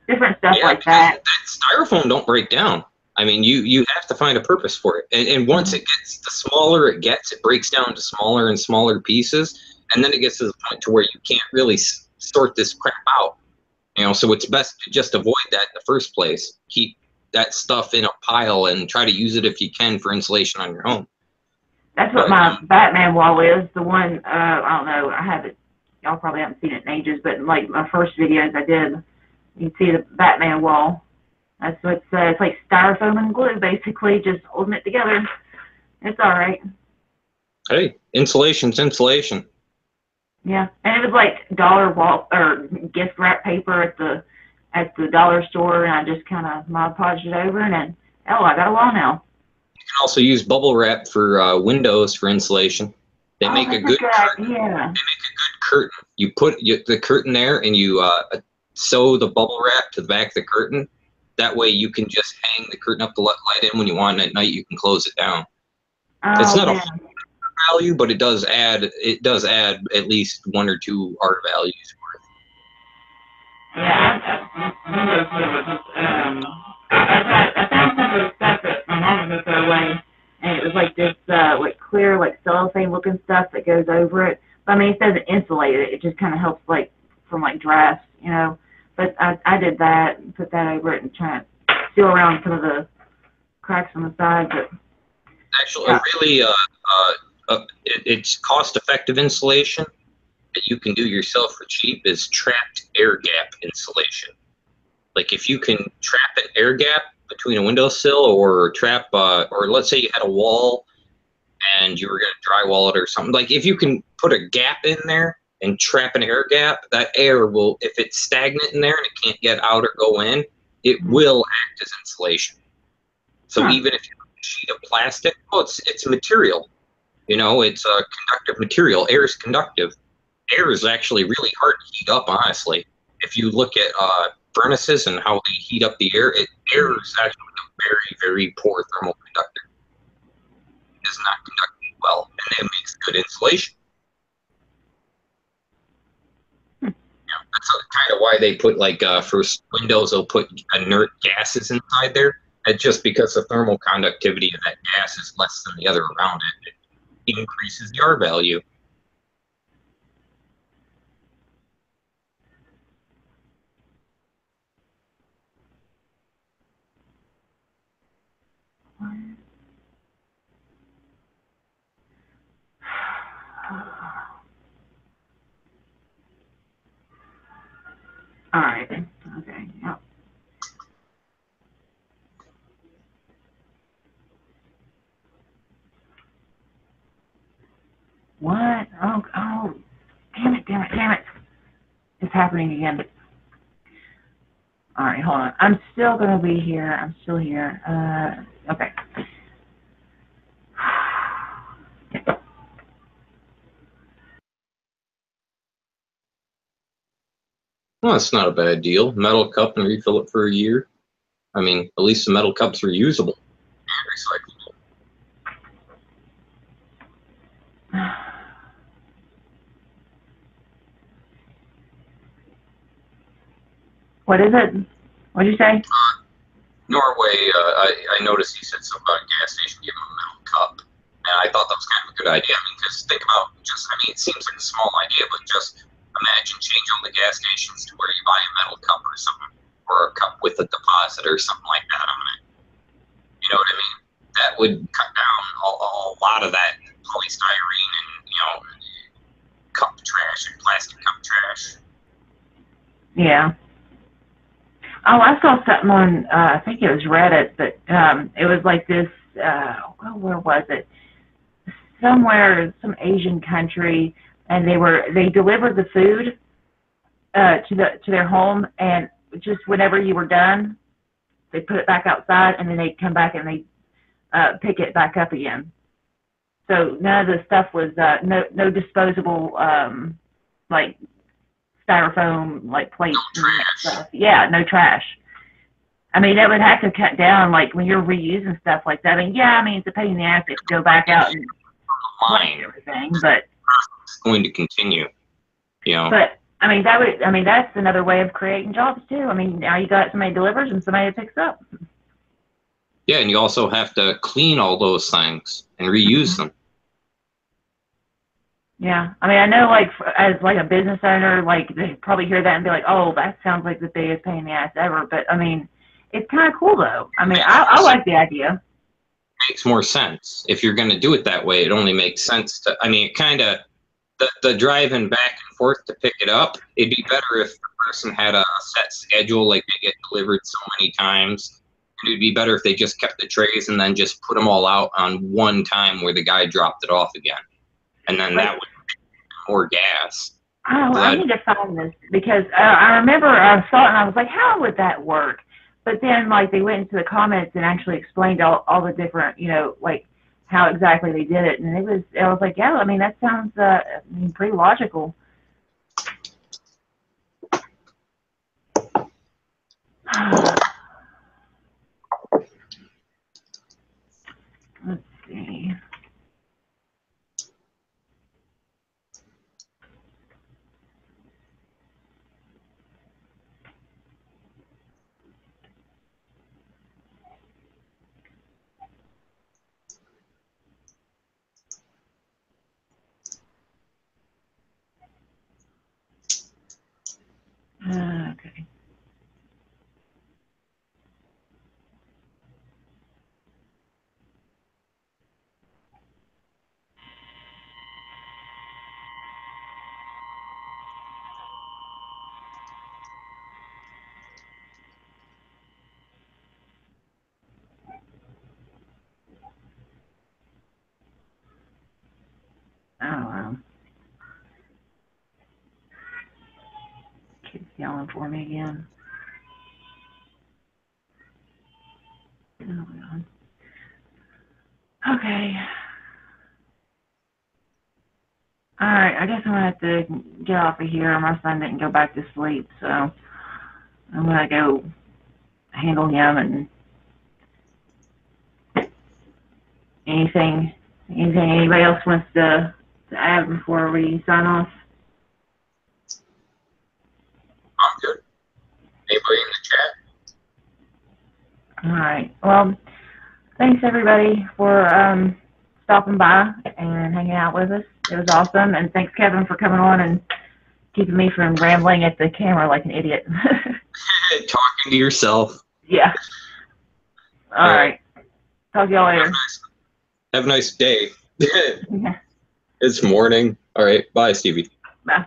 Different stuff like that. That styrofoam don't break down. I mean, you have to find a purpose for it. And once it gets, the smaller it gets, it breaks down to smaller and smaller pieces. And then it gets to the point to where you can't really sort this crap out. So it's best to just avoid that in the first place. Keep that stuff in a pile and try to use it if you can for insulation on your home. That's what my Batman wall is. The one, I don't know, I haven't, y'all probably haven't seen it in ages, but like my first videos I did, you can see the Batman wall. That's what it's like styrofoam and glue, basically, just holding it together. It's all right. Hey, insulation's insulation. Yeah, and it was like dollar wall or gift wrap paper at the dollar store, and I just kind of Mod Podged it over, and then I got a wall now. You can also use bubble wrap for windows for insulation. They make a good curtain. Yeah. They make a good curtain. You put the curtain there, and you sew the bubble wrap to the back of the curtain. That way, you can just hang the curtain up to let light in when you want, and at night you can close it down. It's not a value, but it does add at least 1 or 2 art values worth. Yeah, I found some of the stuff that my mom was gonna throw away, and it was like this like clear like cellophane looking stuff that goes over it. But I mean, it doesn't insulate it; it just kind of helps like from like drafts, But I did that and put that over it and try to seal around some of the cracks on the side. But actually, really, it's cost-effective insulation that you can do yourself for cheap is trapped air gap insulation. Like if you can trap an air gap between a windowsill or or let's say you had a wall and you were going to drywall it or something. Like if you can put a gap in there and trap an air gap, that air will, if it's stagnant in there and it can't get out or go in, it will act as insulation. So even if you have a sheet of plastic, it's a material. It's a conductive material. Air is conductive. Air is actually really hard to heat up, honestly. If you look at furnaces and how they heat up the air, air is actually a very, very poor thermal conductor. It is not conducting well, and it makes good insulation. That's kind of why they put for windows, they'll put inert gases inside there. And just because the thermal conductivity of that gas is less than the other around it, it increases the R value. all right, okay, yep. What? Oh, damn it. It's happening again. All right, hold on. I'm still going to be here. I'm still here. Okay. Well, it's not a bad deal. Metal cup and refill it for a year. I mean, at least the metal cups are usable and recyclable. What is it? What'd you say? Norway, I noticed you said something about a gas station giving them a metal cup. And I thought that was kind of a good idea. I mean, because think about it seems like a small idea, but just imagine changing all the gas stations to where you buy a metal cup or something, or a cup with a deposit or something like that on it. You know what I mean? That would cut down a lot of that polystyrene and, cup trash and plastic cup trash. Yeah. Oh, I saw something on, I think it was Reddit, but it was like this, where was it? Somewhere, some Asian country, and they delivered the food to their home, and just whenever you were done, they put it back outside, and then they'd come back and they pick it back up again. So none of the stuff was no disposable like styrofoam like plates and stuff. Yeah, no trash. I mean, that would have to cut down like when you're reusing stuff like that. I mean, yeah, I mean it's a pain in the ass to go back out and line everything, but it's going to continue. But I mean that's another way of creating jobs too. I mean, now you got somebody delivers and somebody picks up. Yeah, and you also have to clean all those things and reuse them. Yeah, I mean, I know, like, as like a business owner, like they probably hear that and be like, "Oh, that sounds like the biggest pain in the ass ever." But I mean, it's kind of cool though. I mean, I like the idea. It makes more sense if you're going to do it that way. It only makes sense to. I mean, it kind of the driving back and forth to pick it up. It'd be better if the person had a set schedule, like they get delivered so many times. And it'd be better if they just kept the trays and then just put them all out on one time where the guy dropped it off again, and then that would more gas. Oh, I need to find this because I remember I saw it and I was like, how would that work? But then, like, they went into the comments and actually explained all the different, like how exactly they did it, and I was like, yeah, I mean that sounds pretty logical. Let's see. Okay. Oh, wow. Kid's yelling for me again. Oh, God. Okay. All right, I guess I'm gonna have to get off of here. My son didn't go back to sleep, so I'm gonna go handle him and anything anybody else wants to add before we sign off. I'm good. Anybody in the chat? All right. Well, thanks everybody for stopping by and hanging out with us. It was awesome, and thanks Kevin for coming on and keeping me from rambling at the camera like an idiot. Talking to yourself. Yeah. All right. Talk to y'all later. Have a nice day. Yeah. It's morning. All right. Bye, Stevie. Bye.